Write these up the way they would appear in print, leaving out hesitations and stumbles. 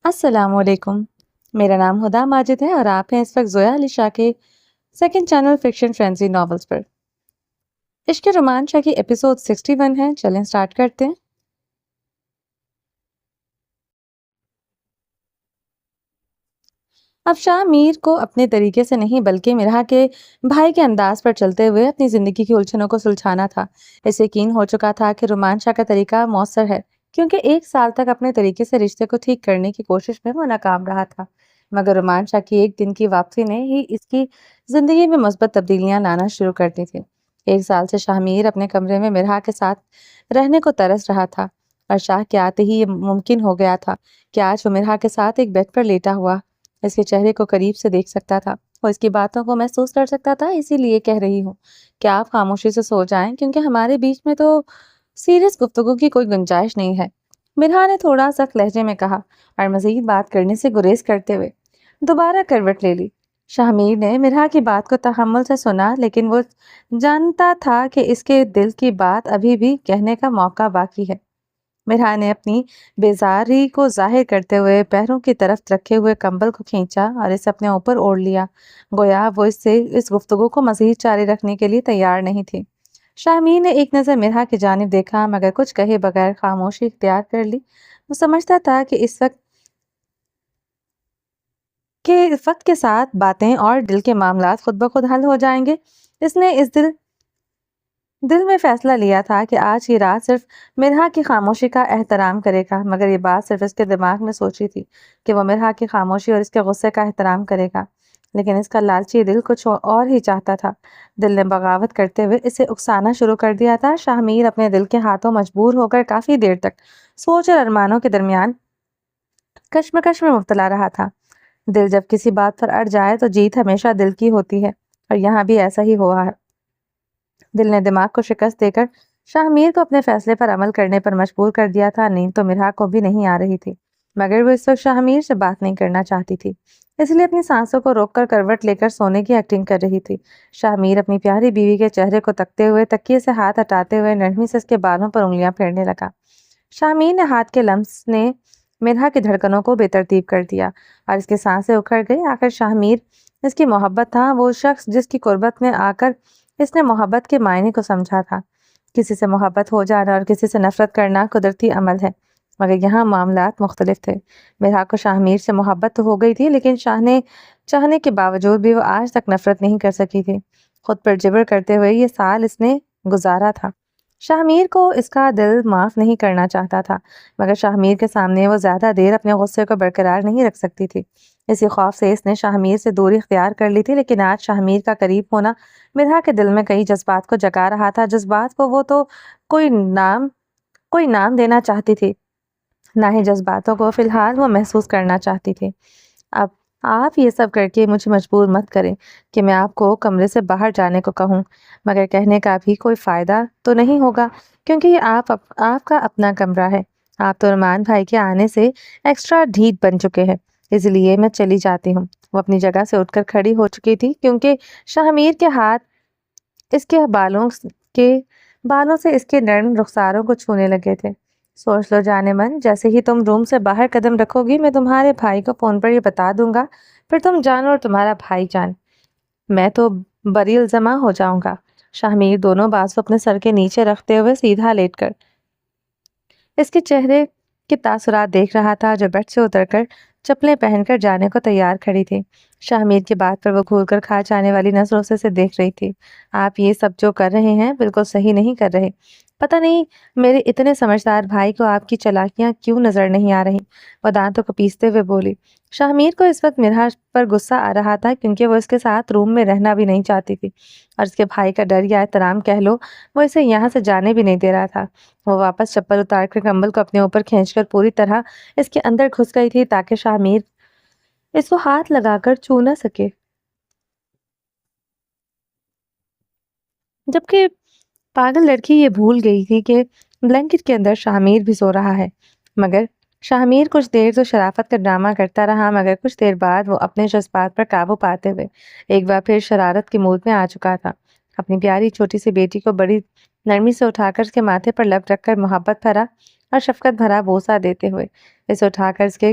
السلام علیکم، میرا نام ہدا ماجد ہے اور آپ ہیں اس وقت زویا علی شاہ کے second channel fiction frenzy novels پر۔ عشق رومان شاہ کی ایپیسوڈ 61 ہے، چلیں سٹارٹ کرتے ہیں۔ اب شاہ میر کو اپنے طریقے سے نہیں بلکہ مرحا کے بھائی کے انداز پر چلتے ہوئے اپنی زندگی کی الجھنوں کو سلجھانا تھا۔ اسے یقین ہو چکا تھا کہ رومان شاہ کا طریقہ مؤثر ہے، کیونکہ 1 سال تک اپنے طریقے سے رشتے کو ٹھیک کرنے کی کوشش میں وہ ناکام رہا تھا، مگر رومان شاہ کی ایک دن کی واپسی نے ہی اس کی زندگی میں مثبت تبدیلیاں لانا شروع کر دی تھی۔ 1 سال سے شاہ میر اپنے کمرے میں مرحا کے ساتھ رہنے کو ترس رہا تھا، اور شاہ کے آتے ہی یہ ممکن ہو گیا تھا کہ آج وہ مرحا کے ساتھ ایک بیڈ پر لیٹا ہوا اس کے چہرے کو قریب سے دیکھ سکتا تھا، وہ اس کی باتوں کو محسوس کر سکتا تھا۔ اسی لیے کہہ رہی ہوں کہ آپ خاموشی سے سو جائیں، کیونکہ ہمارے بیچ میں تو سیریس گفتگو کی کوئی گنجائش نہیں ہے، مرحا نے تھوڑا سخت لہجے میں کہا، اور مزید بات کرنے سے گریز کرتے ہوئے دوبارہ کروٹ لے لی۔ شاہ میر نے مرحا کی بات کو تحمل سے سنا، لیکن وہ جانتا تھا کہ اس کے دل کی بات ابھی بھی کہنے کا موقع باقی ہے۔ مرحا نے اپنی بیزاری کو ظاہر کرتے ہوئے پیروں کی طرف رکھے ہوئے کمبل کو کھینچا اور اسے اپنے اوپر اوڑھ لیا، گویا وہ اس گفتگو کو مزید جاری رکھنے کے لیے تیار نہیں تھی۔ شاہ میر نے ایک نظر مرحا کی جانب دیکھا، مگر کچھ کہے بغیر خاموشی اختیار کر لی۔ وہ سمجھتا تھا کہ اس وقت کے ساتھ باتیں اور دل کے معاملات خود بخود حل ہو جائیں گے۔ اس نے دل میں فیصلہ لیا تھا کہ آج کی رات صرف مرحا کی خاموشی کا احترام کرے گا، مگر یہ بات صرف اس کے دماغ میں سوچی تھی کہ وہ مرحا کی خاموشی اور اس کے غصے کا احترام کرے گا، لیکن اس کا لالچی دل کچھ اور ہی چاہتا تھا۔ دل نے بغاوت کرتے ہوئے اسے اکسانا شروع کر دیا تھا۔ شاہ میر اپنے دل کے ہاتھوں مجبور ہو کر کافی دیر تک سوچ اور ارمانوں کے درمیان کشمکش میں مبتلا رہا تھا۔ دل جب کسی بات پر اڑ جائے تو جیت ہمیشہ دل کی ہوتی ہے، اور یہاں بھی ایسا ہی ہوا ہے۔ دل نے دماغ کو شکست دے کر شاہ میر کو اپنے فیصلے پر عمل کرنے پر مجبور کر دیا تھا۔ نیند تو مرحا کو بھی نہیں آ رہی تھی، مگر وہ اس وقت شاہ میر سے بات نہیں کرنا چاہتی تھی، اس لیے اپنی سانسوں کو روک کر کروٹ لے کر سونے کی ایکٹنگ کر رہی تھی۔ شاہ میر اپنی پیاری بیوی کے چہرے کو تکتے ہوئے تکیے سے ہاتھ ہٹاتے ہوئے نرمی سے اس کے بالوں پر انگلیاں پھیرنے لگا۔ شاہ میر نے ہاتھ کے لمس نے مرحا کی دھڑکنوں کو بے ترتیب کر دیا اور اس کی سانسیں اکھڑ گئی۔ آخر شاہ میر اس کی محبت تھا، وہ شخص جس کی قربت میں آ کر اس نے محبت کے معنی کو سمجھا تھا۔ کسی سے محبت ہو جانا اور کسی سے نفرت کرنا قدرتی عمل ہے، مگر یہاں معاملات مختلف تھے۔ مرحا کو شاہ میر سے محبت تو ہو گئی تھی، لیکن شاہ نے چاہنے کے باوجود بھی وہ آج تک نفرت نہیں کر سکی تھی۔ خود پر جبر کرتے ہوئے یہ سال اس نے گزارا تھا۔ شاہ میر کو اس کا دل معاف نہیں کرنا چاہتا تھا، مگر شاہ میر کے سامنے وہ زیادہ دیر اپنے غصے کو برقرار نہیں رکھ سکتی تھی۔ اسی خوف سے اس نے شاہ میر سے دوری اختیار کر لی تھی، لیکن آج شاہ میر کا قریب ہونا مرحا کے دل میں کئی جذبات کو جگا رہا تھا۔ جذبات کو وہ تو کوئی نام دینا چاہتی تھی، نہ ہی جذباتوں کو فی الحال وہ محسوس کرنا چاہتی تھی۔ اب آپ یہ سب کر کے مجھے مجبور مت کریں کہ میں آپ کو کمرے سے باہر جانے کو کہوں، مگر کہنے کا بھی کوئی فائدہ تو نہیں ہوگا، کیونکہ یہ آپ کا اپنا کمرہ ہے۔ آپ تو ارمان بھائی کے آنے سے ایکسٹرا ڈھیٹ بن چکے ہیں، اس لیے میں چلی جاتی ہوں۔ وہ اپنی جگہ سے اٹھ کر کھڑی ہو چکی تھی، کیونکہ شاہ میر کے ہاتھ اس کے بالوں سے اس کے نرم رخساروں کو چھونے لگے تھے۔ سوچ لو جانے من، جیسے ہی تم روم سے باہر قدم رکھو گی میں تمہارے بھائی کو فون پر یہ بتا دوں گا، پھر تم جانو اور تمہارا بھائی جان، میں تو بری الزامہ ہو جاؤں گا۔ شاہ میر دونوں بازو اپنے سر کے نیچے رکھتے ہوئے سیدھا لیٹ کر اس کے چہرے کے تاثرات دیکھ رہا تھا، جو بیڈ سے اتر کر چپلیں پہن کر جانے کو تیار کھڑی تھی۔ شاہ میر کی بات پر وہ گھور کر کھا جانے والی نظروں سے اسے دیکھ رہی تھی۔ آپ یہ سب جو کر رہے ہیں بالکل صحیح نہیں کر رہے۔ پتہ نہیں میرے اتنے سمجھدار بھائی کو آپ کی چالاکیاں کیوں نظر نہیں آ رہی، وہ دانتوں کو پیستے ہوئے بولی۔ شاہ میر کو اس وقت مرحا پر غصہ آ رہا تھا، کیونکہ وہ اس کے ساتھ روم میں رہنا بھی نہیں چاہتی تھی، اور اس کے بھائی کا ڈر یا احترام کہہ لو، وہ اسے یہاں سے جانے بھی نہیں دے رہا تھا۔ وہ واپس چپل اتار کر کمبل کو اپنے اوپر کھینچ کر پوری طرح اس کے اندر گھس گئی تھی، تاکہ شاہ میر اس کو ہاتھ لگا کر چھو نہ سکے۔ جبکہ پاگل لڑکی یہ بھول گئی تھی کہ بلینکٹ کے اندر شاہ میر بھی سو رہا ہے، مگر شاہ میر کچھ دیر تو شرافت کا ڈرامہ کرتا رہا، مگر کچھ دیر بعد وہ اپنے جذبات پر قابو پاتے ہوئے ایک بار پھر شرارت کے مود میں آ چکا تھا۔ اپنی پیاری چھوٹی سی بیٹی کو بڑی نرمی سے اٹھا کر اس کے ماتھے پر لب رکھ کر محبت بھرا اور شفقت بھرا بوسہ دیتے ہوئے اسے اٹھا کر اس کے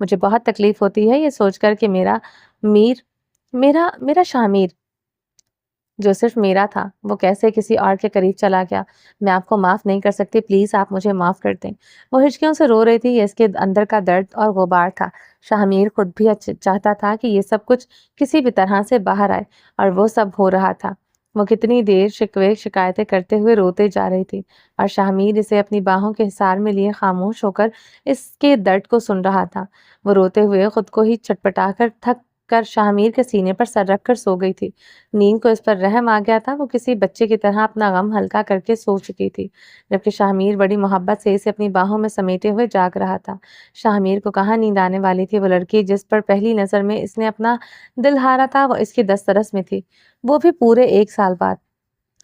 مجھے بہت تکلیف ہوتی ہے یہ سوچ کر کہ میرا شامیر جو صرف میرا تھا وہ کیسے کسی اور کے قریب چلا گیا۔ میں آپ کو معاف نہیں کر سکتی، پلیز آپ مجھے معاف کر دیں۔ وہ ہچکیوں سے رو رہی تھی، یہ اس کے اندر کا درد اور غبار تھا۔ شاہمیر خود بھی چاہتا تھا کہ یہ سب کچھ کسی بھی طرح سے باہر آئے، اور وہ سب ہو رہا تھا۔ وہ کتنی دیر شکوے شکایتیں کرتے ہوئے روتے جا رہی تھی، اور شاہمیر اسے اپنی باہوں کے حصار میں لیے خاموش ہو کر اس کے درد کو سن رہا تھا۔ وہ روتے ہوئے خود کو ہی چٹپٹا کر تھک کر شاہمیر کے سینے پر سر رکھ کر سو گئی تھی۔ نیند کو اس پر رحم آ گیا تھا، وہ کسی بچے کی طرح اپنا غم ہلکا کر کے سو چکی تھی، جبکہ شاہمیر بڑی محبت سے اسے اپنی باہوں میں سمیٹے ہوئے جاگ رہا تھا۔ شاہمیر کو کہاں نیند آنے والی تھی؟ وہ لڑکی جس پر پہلی نظر میں اس نے اپنا دل ہارا تھا، وہ اس کی دسترس میں تھی، وہ بھی پورے 1 سال بعد۔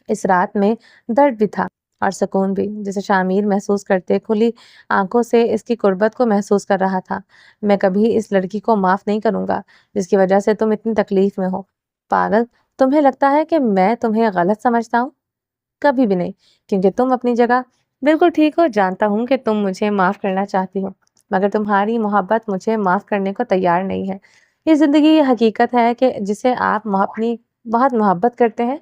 اس رات میں درد بھی تھا اور سکون بھی، جسے شاہمیر محسوس کرتے کھلی آنکھوں سے اس کی قربت کو محسوس کر رہا تھا۔ میں کبھی اس لڑکی کو معاف نہیں کروں گا جس کی وجہ سے تم اتنی تکلیف میں ہو۔ پاگل، تمہیں لگتا ہے کہ میں تمہیں غلط سمجھتا ہوں؟ کبھی بھی نہیں، کیونکہ تم اپنی جگہ بالکل ٹھیک ہو۔ جانتا ہوں کہ تم مجھے معاف کرنا چاہتی ہو، مگر تمہاری محبت مجھے معاف کرنے کو تیار نہیں ہے۔ یہ زندگی یہ حقیقت ہے کہ جسے آپ اپنی بہت محبت کرتے ہیں،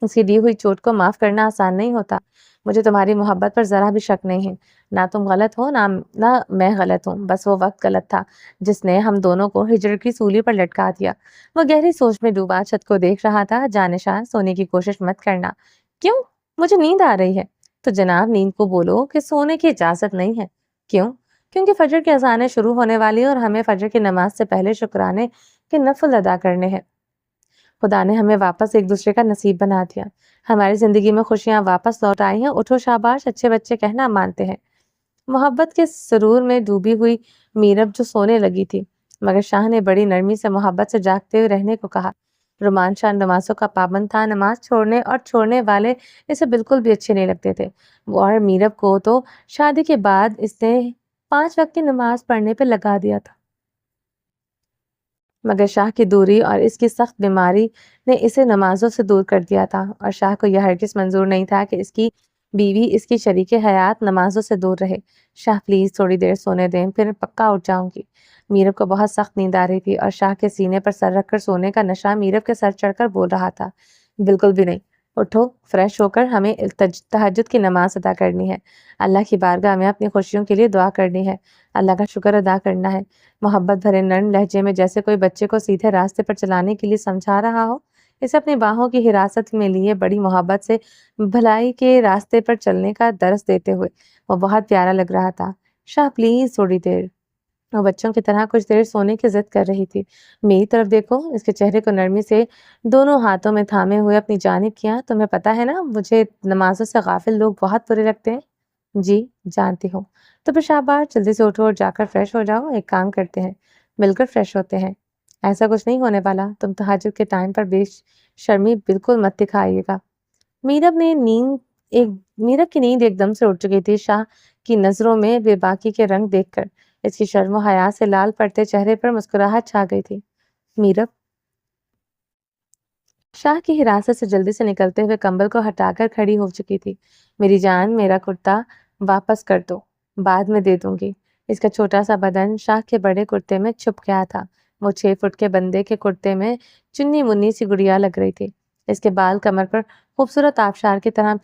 اس کی دی ہوئی چوٹ کو معاف کرنا آسان نہیں ہوتا۔ مجھے تمہاری محبت پر ذرا بھی شک نہیں ہے۔ نہ تم غلط ہو، نہ میں غلط ہوں، بس وہ وقت غلط تھا جس نے ہم دونوں کو ہجر کی سولی پر لٹکا دیا۔ وہ گہری سوچ میں ڈوبا چھت کو دیکھ رہا تھا۔ جانشاہ، سونے کی کوشش مت کرنا۔ کیوں؟ مجھے نیند آ رہی ہے۔ تو جناب نیند کو بولو کہ سونے کی اجازت نہیں ہے۔ کیوں؟ کیونکہ فجر کی اذانیں شروع ہونے والی ہیں اور ہمیں فجر کی نماز سے پہلے شکرانے کے نفل ادا کرنے ہیں۔ خدا نے ہمیں واپس ایک دوسرے کا نصیب بنا دیا، ہماری زندگی میں خوشیاں واپس لوٹ آئی ہیں۔ اٹھو شاباش، اچھے بچے کہنا مانتے ہیں۔ محبت کے سرور میں ڈوبی ہوئی میرب جو سونے لگی تھی، مگر شاہ نے بڑی نرمی سے محبت سے جاگتے ہوئے رہنے کو کہا۔ رومان شاہ نمازوں کا پابند تھا، نماز چھوڑنے اور چھوڑنے والے اسے بالکل بھی اچھے نہیں لگتے تھے، اور میرب کو تو شادی کے بعد اس نے 5 وقت کی نماز پڑھنے پہ لگا دیا تھا، مگر شاہ کی دوری اور اس کی سخت بیماری نے اسے نمازوں سے دور کر دیا تھا، اور شاہ کو یہ ہرگز منظور نہیں تھا کہ اس کی بیوی، اس کی شریک حیات نمازوں سے دور رہے۔ شاہ پلیز تھوڑی دیر سونے دیں، پھر پکا اٹھ جاؤں گی۔ میرب کو بہت سخت نیند آ رہی تھی، اور شاہ کے سینے پر سر رکھ کر سونے کا نشہ میرب کے سر چڑھ کر بول رہا تھا، بالکل بھی نہیں۔ اٹھو، فریش ہو کر ہمیں تہجد کی نماز ادا کرنی ہے، اللہ کی بارگاہ میں اپنی خوشیوں کے لیے دعا کرنی ہے، اللہ کا شکر ادا کرنا ہے۔ محبت بھرے نرم لہجے میں، جیسے کوئی بچے کو سیدھے راستے پر چلانے کے لیے سمجھا رہا ہو، اسے اپنی باہوں کی حراست میں لیے بڑی محبت سے بھلائی کے راستے پر چلنے کا درس دیتے ہوئے وہ بہت پیارا لگ رہا تھا۔ شاہ پلیز تھوڑی دیر۔ وہ بچوں کی طرح کچھ دیر سونے کی ضد کر رہی تھی۔ میری طرف دیکھو، اس کے چہرے کو نرمی سے دونوں ہاتھوں میں تھامے ہوئے اپنی جانب کیا۔ تمہیں پتہ ہے نا، مجھے نمازوں سے غافل لوگ بہت برے لگتے ہیں۔ جی جانتی ہوں۔ تو پھر شاباش، جلدی سے اٹھو اور جا کر فریش ہو جاؤ۔ ایک کام کرتے ہیں، مل کر فریش ہوتے ہیں۔ ایسا کچھ نہیں ہونے والا، تم تہجد کے ٹائم پر بے شرمی بالکل مت دکھائیے گا۔ میرب کی نیند ایک دم سے اٹھ چکی تھی۔ شاہ کی نظروں میں بے باکی کے رنگ دیکھ کر اس کی شرم و حیا سے لال پڑتے چہرے پر مسکراہٹ چھا گئی تھی۔ میرب شاہ کی حراست سے جلدی سے نکلتے ہوئے کمبل کو ہٹا کر کھڑی ہو چکی تھی۔ میری جان، میرا کرتا واپس کر دو، بعد میں دے دوں گی۔ اس کا چھوٹا سا بدن شاہ کے بڑے کرتے میں چھپ گیا تھا۔ وہ 6 فٹ کے بندے کے کرتے میں چنی منی سی گڑیا لگ رہی تھی۔ اس کے بال کمر پر خوبصورت آبشار کی طرح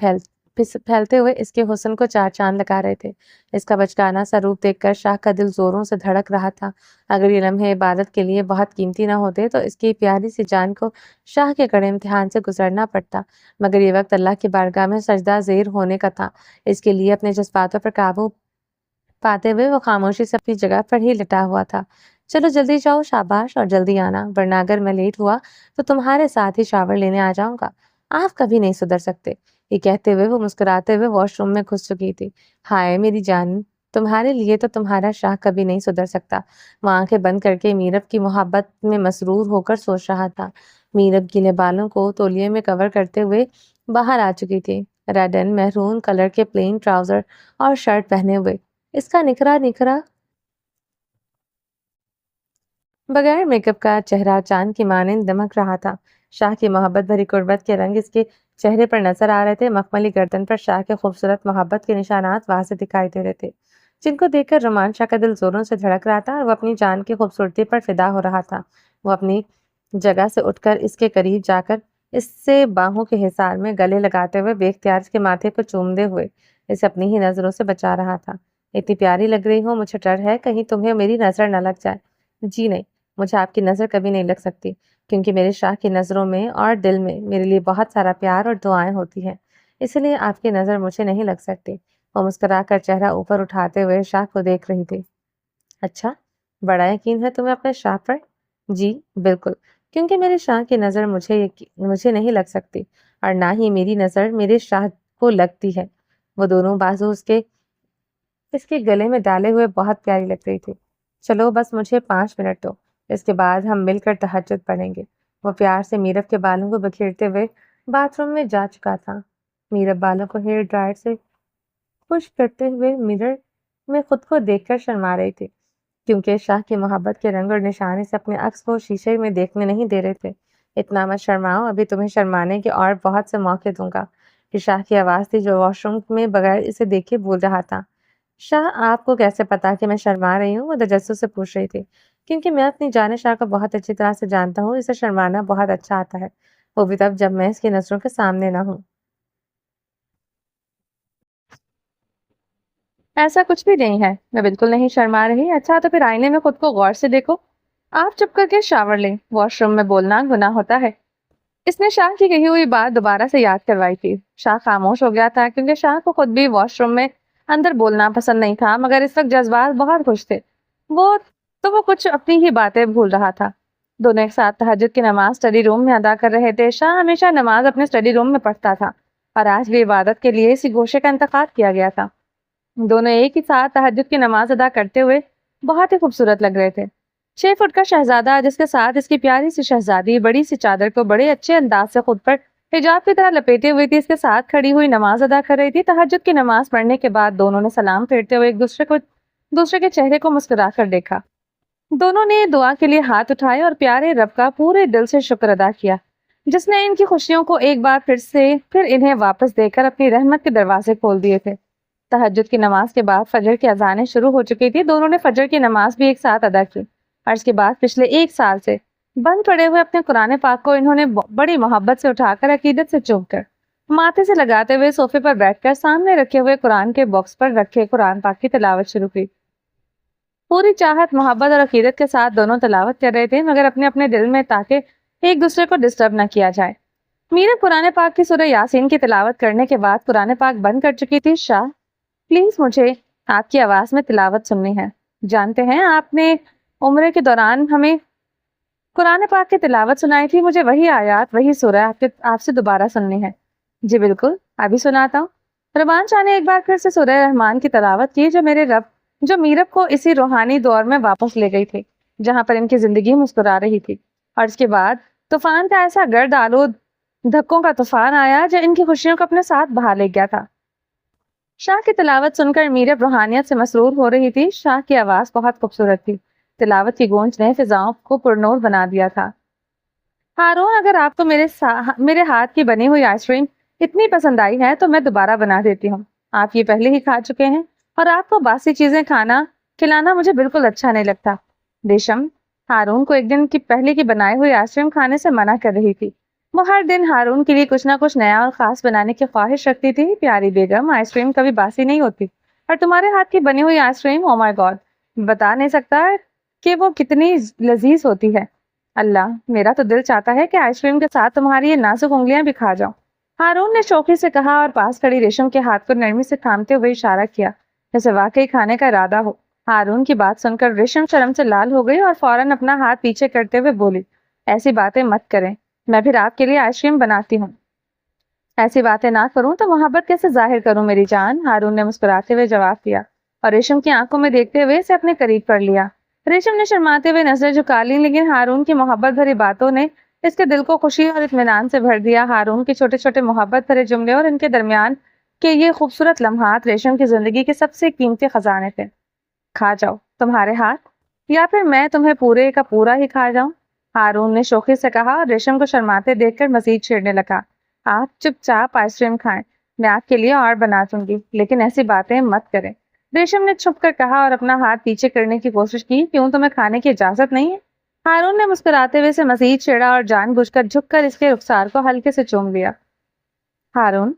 پھیلتے ہوئے اس کے حسن کو 4 چاند لگا رہے تھے۔ اس کا بچکانا سا روپ دیکھ کر شاہ کا دل زوروں سے دھڑک رہا تھا۔ اگر یہ لمحے عبادت کے لیے بہت قیمتی نہ ہوتے تو اس کی پیاری سی جان کو شاہ کے کڑے امتحان سے گزرنا پڑتا، مگر یہ وقت اللہ کی بارگاہ میں سجدہ زیر ہونے کا تھا۔ اس کے لیے اپنے جذباتوں پر قابو پاتے ہوئے وہ خاموشی سے اپنی جگہ پر ہی لٹا ہوا تھا۔ چلو جلدی جاؤ شاباش، اور جلدی آنا، ورنہ اگر میں لیٹ ہوا تو تمہارے ساتھ ہی شاور لینے آ جاؤں گا۔ آپ کبھی نہیں سدھر سکتے۔ یہ کہتے ہوئے وہ مسکراتے ہوئے واش روم میں گھس چکی تھی۔ ہائے میری جان، تمہارے لیے تو تمہارا شاہ کبھی نہیں سدھر سکتا۔ وہ آنکھیں بند کر کے میرب کی محبت میں مسرور ہو کر سوچ رہا تھا۔ میرب گیلے بالوں کو تولیے میں کور کرتے ہوئے باہر آ چکی تھی، ریڈ اینڈ میرون کلر کے پلین ٹراؤزر اور شرٹ پہنے ہوئے۔ اس کا نکھرا بغیر میک اپ کا چہرہ چاند کی مانند دمک رہا تھا۔ شاہ کی محبت بھری قربت کے رنگ اس کے چہرے پر نظر آ رہے تھے۔ مخملی گردن پر شاہ کے خوبصورت محبت کے نشانات واضح دکھائی دے رہے تھے۔ جن کو دیکھ کر رومان شاہ کا دل زوروں سے دھڑک رہا تھا اور وہ اپنی جان کی خوبصورتی پر فدا ہو رہا تھا۔ وہ اپنی جگہ سے اٹھ کر اس کے قریب جا کر اس سے باہوں کے حصار میں گلے لگاتے ہوئے بے اختیار اس کے ماتھے کو چومتے ہوئے اسے اپنی ہی نظروں سے بچا رہا تھا۔ اتنی پیاری لگ رہی ہو، مجھے ڈر ہے کہیں تمہیں میری نظر نہ لگ جائے۔ جی نہیں، مجھے آپ کی نظر کبھی نہیں لگ سکتی، کیونکہ میرے شاہ کی نظروں میں اور دل میں میرے لیے بہت سارا پیار اور دعائیں ہوتی ہیں، اس لیے آپ کی نظر مجھے نہیں لگ سکتی۔ وہ مسکرا کر چہرہ اوپر اٹھاتے ہوئے شاہ کو دیکھ رہی تھی۔ اچھا، بڑا یقین ہے تمہیں اپنے شاہ پر؟ جی بالکل، کیونکہ میرے شاہ کی نظر مجھے نہیں لگ سکتی، اور نہ ہی میری نظر میرے شاہ کو لگتی ہے۔ وہ دونوں بازو اس کے گلے میں ڈالے ہوئے بہت پیاری لگ رہی تھی۔ چلو بس مجھے 5 منٹ دو، اس کے بعد ہم مل کر تہجد پڑھیں گے۔ وہ پیار سے میرب کے بالوں کو بکھیرتے ہوئے باتھ روم میں جا چکا تھا۔ میرب بالوں کو ہیئر ڈرائر سے خشک کرتے ہوئے مرر میں خود کو دیکھ کر شرما رہی تھی، کیونکہ شاہ کی محبت کے رنگ اور نشانے سے اپنے عکس کو شیشے میں دیکھنے نہیں دے رہے تھے۔ اتنا مت شرماؤ، ابھی تمہیں شرمانے کے اور بہت سے موقع دوں گا۔ یہ شاہ کی آواز تھی جو واش روم میں بغیر اسے دیکھے بول رہا تھا۔ شاہ آپ کو کیسے پتا کہ میں شرما رہی ہوں؟ وہ تجسس سے پوچھ رہی تھی۔ کیونکہ میں اپنی جان شاہ کو بہت اچھی طرح سے جانتا ہوں، اسے شرمانا بہت اچھا آتا ہے، وہ بھی تب جب میں اس کی نظروں کے سامنے نہ ہوں۔ ایسا کچھ بھی نہیں ہے، میں بالکل نہیں شرما رہی۔ اچھا تو پھر آئینے میں خود کو غور سے دیکھو۔ آپ چپ کر کے شاور لیں، واش روم میں بولنا گناہ ہوتا ہے۔ اس نے شاہ کی کہی ہوئی بات دوبارہ سے یاد کروائی تھی۔ شاہ خاموش ہو گیا تھا، کیونکہ شاہ کو خود بھی واش روم میں اندر بولنا پسند نہیں تھا، مگر اس وقت جذبات بہت خوش تھے۔ وہ کچھ اپنی ہی باتیں بھول رہا تھا۔ دونوں ایک ساتھ تہجد کی نماز اسٹڈی روم میں ادا کر رہے تھے۔ شاہ ہمیشہ نماز اپنے اسٹڈی روم میں پڑھتا تھا، اور آج بھی عبادت کے لیے اسی گوشے کا انتخاب کیا گیا تھا۔ دونوں ایک ہی ساتھ تہجد کی نماز ادا کرتے ہوئے بہت ہی خوبصورت لگ رہے تھے۔ 6 فٹ کا شہزادہ، جس کے ساتھ اس کی پیاری سی شہزادی بڑی سی چادر کو بڑے اچھے انداز سے خود پر حجاب کی طرح لپیٹے ہوئی تھی، اس کے ساتھ کھڑی ہوئی نماز ادا کر رہی تھی۔ تہجد کی نماز پڑھنے کے بعد دونوں نے سلام پھیرتے ہوئے ایک دوسرے کے چہرے کو مسکرا کر دیکھا۔ دونوں نے دعا کے لیے ہاتھ اٹھائے اور پیارے رب کا پورے دل سے شکر ادا کیا، جس نے ان کی خوشیوں کو ایک بار پھر انہیں واپس دے کر اپنی رحمت کے دروازے کھول دیے تھے۔ تہجد کی نماز کے بعد فجر کی اذانیں شروع ہو چکی تھی۔ دونوں نے فجر کی نماز بھی ایک ساتھ ادا کی، اور اس کے بعد پچھلے 1 سال سے بند پڑے ہوئے اپنے قرآن پاک کو انہوں نے بڑی محبت سے اٹھا کر عقیدت سے چوم کر ماتھے سے لگاتے ہوئے صوفے پر بیٹھ کر سامنے رکھے ہوئے قرآن کے باکس پر رکھے قرآن پاک کی تلاوت شروع کی۔ پوری چاہت، محبت اور عقیدت کے ساتھ دونوں تلاوت کر رہے تھے، مگر اپنے اپنے دل میں، تاکہ ایک دوسرے کو ڈسٹرب نہ کیا جائے۔ میرا قرآن پاک کی سورہ یاسین کی تلاوت کرنے کے بعد قرآن پاک بند کر چکی تھی۔ شاہ پلیز مجھے آپ کی آواز میں تلاوت سننی ہے۔ جانتے ہیں آپ نے عمرے کے دوران ہمیں قرآن پاک کی تلاوت سنائی تھی، مجھے وہی آیات، وہی سورہ آپ سے دوبارہ سننی ہے۔ جی بالکل، ابھی سناتا ہوں۔ رحمان شاہ نے ایک بار پھر سے سورہ رحمان کی تلاوت کی، جو میرب کو اسی روحانی دور میں واپس لے گئی تھی جہاں پر ان کی زندگی مسکرا رہی تھی، اور اس کے بعد طوفان کا ایسا گرد آلود دھکوں کا طوفان آیا جو ان کی خوشیوں کو اپنے ساتھ بہا لے گیا تھا۔ شاہ کی تلاوت سن کر میرب روحانیت سے مسرور ہو رہی تھی۔ شاہ کی آواز بہت خوبصورت تھی، تلاوت کی گونج نے فضاؤں کو پرنور بنا دیا تھا۔ ہارون، اگر آپ کو میرے ہاتھ کی بنی ہوئی آئس کریم اتنی پسند آئی ہے تو میں دوبارہ بنا دیتی ہوں۔ آپ یہ پہلے ہی کھا چکے ہیں، اور آپ کو باسی چیزیں کھلانا مجھے بالکل اچھا نہیں لگتا۔ ریشم ہارون کو ایک دن کی پہلے کی بنائی ہوئی آئس کریم کھانے سے منع کر رہی تھی۔ وہ ہر دن ہارون کے لیے کچھ نہ کچھ نیا اور خاص بنانے کی خواہش رکھتی تھی۔ پیاری بیگم، آئس کریم کبھی باسی نہیں ہوتی، اور تمہارے ہاتھ کی بنی ہوئی آئس کریم، او مائی گاڈ، بتا نہیں سکتا کہ وہ کتنی لذیذ ہوتی ہے۔ اللہ، میرا تو دل چاہتا ہے کہ آئس کریم کے ساتھ تمہاری یہ نازک انگلیاں بھی کھا جاؤں۔ ہارون نے شوخی سے کہا اور پاس کھڑی ریشم کے ہاتھ کو نرمی سے تھامتے ہوئے اشارہ کیا، جیسے واقعی کھانے کا ارادہ ہو۔ ہارون کی بات سن کر ریشم شرم سے لال ہو گئی اور فوراً اپنا ہاتھ پیچھے کرتے ہوئے بولی، ایسی باتیں مت کریں، میں پھر آپ کے لیے آئس کریم بناتی ہوں۔ ایسی باتیں نہ کروں تو محبت کیسے ظاہر کروں میری جان، ہارون نے مسکراتے ہوئے جواب دیا، اور ریشم کی آنکھوں میں دیکھتے ہوئے اسے اپنے قریب کر لیا۔ ریشم نے شرماتے ہوئے نظریں جھکا لی، لیکن ہارون کی محبت بھری باتوں نے اس کے دل کو خوشی اور اطمینان سے بھر دیا۔ ہارون کے چھوٹے چھوٹے محبت بھرے جملے اور ان کے درمیان کے یہ خوبصورت لمحات ریشم کی زندگی کے سب سے قیمتی خزانے تھے۔ کھا جاؤ تمہارے ہاتھ، یا پھر میں تمہیں پورے کا پورا ہی کھا جاؤں، ہارون نے شوخی سے کہا، اور ریشم کو شرماتے دیکھ کر مزید چھیڑنے لگا۔ آپ چپ چاپ آئس کریم کھائیں، میں آپ کے لیے اور بنا دوں گی، لیکن ایسی باتیں مت کریں۔ ریشم نے چھپ کر کہا اور اپنا ہاتھ پیچھے کرنے کی کوشش کی. کیوں تمہیں کھانے کی اجازت نہیں ہے؟ ہارون نے مسکراتے ہوئے اسے مزید چھیڑا اور جان بوجھ کر جھک کر اس کے رخسار کو ہلکے سے چوم لیا. ہارون.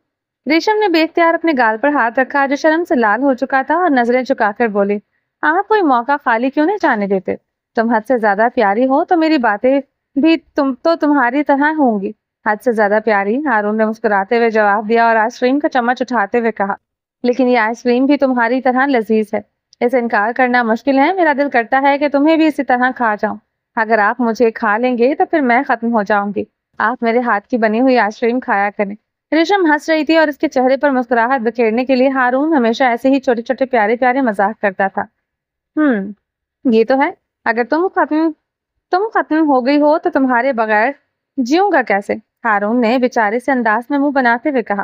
ریشم نے بے اختیار اپنے گال پر ہاتھ رکھا جو شرم سے لال ہو چکا تھا اور نظریں چکا کر بولی, آپ کوئی موقع خالی کیوں نہیں جانے دیتے؟ تم حد سے زیادہ پیاری ہو تو میری باتیں بھی تمہاری طرح ہوں گی. حد سے زیادہ پیاری؟ ہارون نے مسکراتے ہوئے جواب دیا اور آئس کریم کا چمچ اٹھاتے ہوئے کہا, لیکن یہ آئس کریم بھی تمہاری طرح لذیذ ہے. اسے انکار کرنا مشکل ہے. میرا دل کرتا ہے کہ تمہیں بھی اسی طرح کھا جاؤں. اگر آپ مجھے کھا لیں گے تو پھر میں ختم ہو جاؤں گی. آپ میرے ہاتھ کی بنی ہوئی آئس کریم کھایا کریں. ریشم ہنس رہی تھی اور اس کے چہرے پر مسکراہٹ بکھیرنے کے لیے ہارون ہمیشہ ایسے ہی چھوٹے چھوٹے پیارے پیارے مذاق کرتا تھا. یہ تو ہے. اگر تم ختم ہو گئی ہو تو تمہارے بغیر جیوں گا کیسے؟ ہارون نے بیچارے سے انداز میں منہ بناتے ہوئے کہا.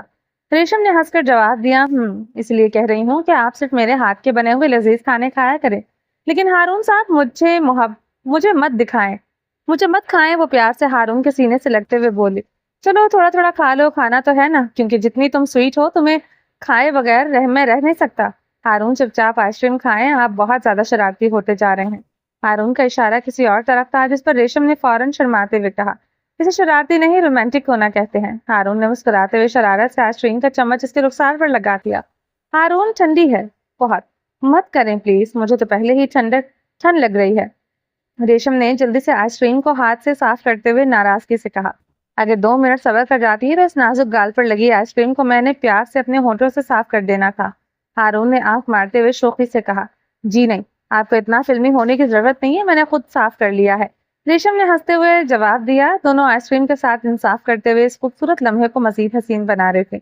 ریشم نے ہنس کر جواب دیا, اس لیے کہہ رہی ہوں کہ آپ صرف میرے ہاتھ کے بنے ہوئے لذیذ کھانے کھایا کریں. لیکن ہارون صاحب مجھے مت کھائیں. وہ پیار سے ہارون کے سینے سے لگتے ہوئے بولی. چلو تھوڑا تھوڑا کھا لو, کھانا تو ہے نا, کیونکہ جتنی تم سویٹ ہو تمہیں کھائے بغیر میں رہ نہیں سکتا. ہارون چپ چاپ آئس کریم کھائیں, آپ بہت زیادہ شرارتی ہوتے جا رہے ہیں. ہارون کا اشارہ کسی اور طرف تھا جس پر ریشم نے فوراً شرماتے ہوئے کہا, اسے شرارتی نہیں رومانٹک ہونا کہتے ہیں. ہارون نے مسکراتے ہوئے شرارت سے آئس کریم کا چمچ اس کے رخسار پر لگا دیا. ہارون ٹھنڈی ہے بہت, مت کریں پلیز, مجھے تو پہلے ہی ٹھنڈ لگ رہی ہے. ریشم نے جلدی سے آئس کریم کو ہاتھ سے صاف کرتے ہوئے ناراضگی سے کہا, اگر 2 منٹ صبر کر جاتی ہے تو اس نازک گال پر لگی آئس کریم کو میں نے پیار سے اپنے ہونٹوں سے صاف کر دینا تھا. ہارون نے آنکھ مارتے ہوئے شوخی سے کہا, جی نہیں, آپ کو اتنا فلمی ہونے کی ضرورت نہیں ہے, میں نے خود صاف کر لیا ہے. ریشم نے ہنستے ہوئے جواب دیا. دونوں آئس کریم کے ساتھ انصاف کرتے ہوئے اس خوبصورت لمحے کو مزید حسین بنا رہے تھے.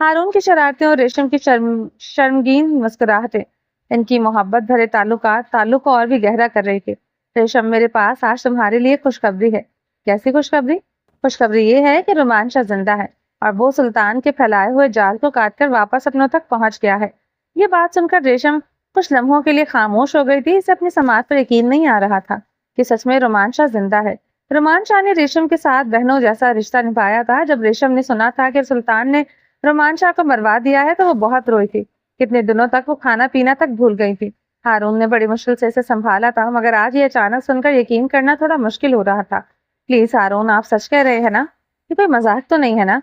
ہارون کی شرارتیں اور ریشم کی شرمگین مسکراہٹیں ان کی محبت بھرے تعلق کو اور بھی گہرا کر رہی تھی. ریشم, میرے پاس آج تمہارے لیے خوشخبری ہے. کیسی خوشخبری؟ خوشخبری یہ ہے کہ رومانچہ زندہ ہے اور وہ سلطان کے پھیلائے ہوئے جال کو کاٹ کر واپس اپنوں تک پہنچ گیا ہے. یہ بات سن کر ریشم کچھ لمحوں کے لیے خاموش ہو گئی تھی. اسے اپنی سماعت پر یقین نہیں آ رہا تھا کہ سچ میں رومانچہ زندہ ہے. رومانچہ نے ریشم کے ساتھ بہنوں جیسا رشتہ نبھایا تھا. جب ریشم نے سنا تھا کہ سلطان نے رومانچہ کو مروا دیا ہے تو وہ بہت روئی تھی. کتنے دنوں تک وہ کھانا پینا تک بھول گئی تھی. ہارون نے بڑی مشکل سے اسے سنبھالا تھا, مگر آج یہ اچانک سن کر یقین کرنا تھوڑا مشکل ہو رہا تھا. پلیز ہارون, آپ سچ کہہ رہے ہیں نا؟ یہ کوئی مذاق تو نہیں ہے نا؟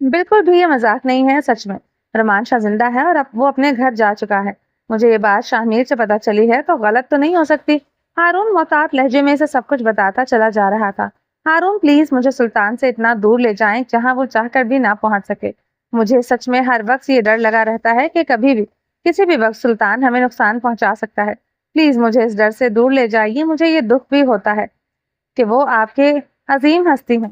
بالکل بھی یہ مذاق نہیں ہے, سچ میں رومانچہ زندہ ہے اور اب وہ اپنے گھر جا چکا ہے. مجھے یہ بات شاہمیر سے پتہ چلی ہے تو غلط تو نہیں ہو سکتی. ہارون محتاط لہجے میں اسے سب کچھ بتاتا چلا جا رہا تھا. ہارون پلیز مجھے سلطان سے اتنا دور لے جائیں جہاں وہ چاہ کر بھی نہ پہنچ سکے. مجھے سچ میں ہر وقت یہ ڈر لگا رہتا ہے کہ کبھی بھی کسی بھی وقت سلطان ہمیں نقصان پہنچا سکتا ہے. پلیز مجھے اس ڈر سے دور لے جائیے. مجھے یہ دکھ بھی ہوتا ہے کہ وہ آپ کے عظیم ہستی ہیں,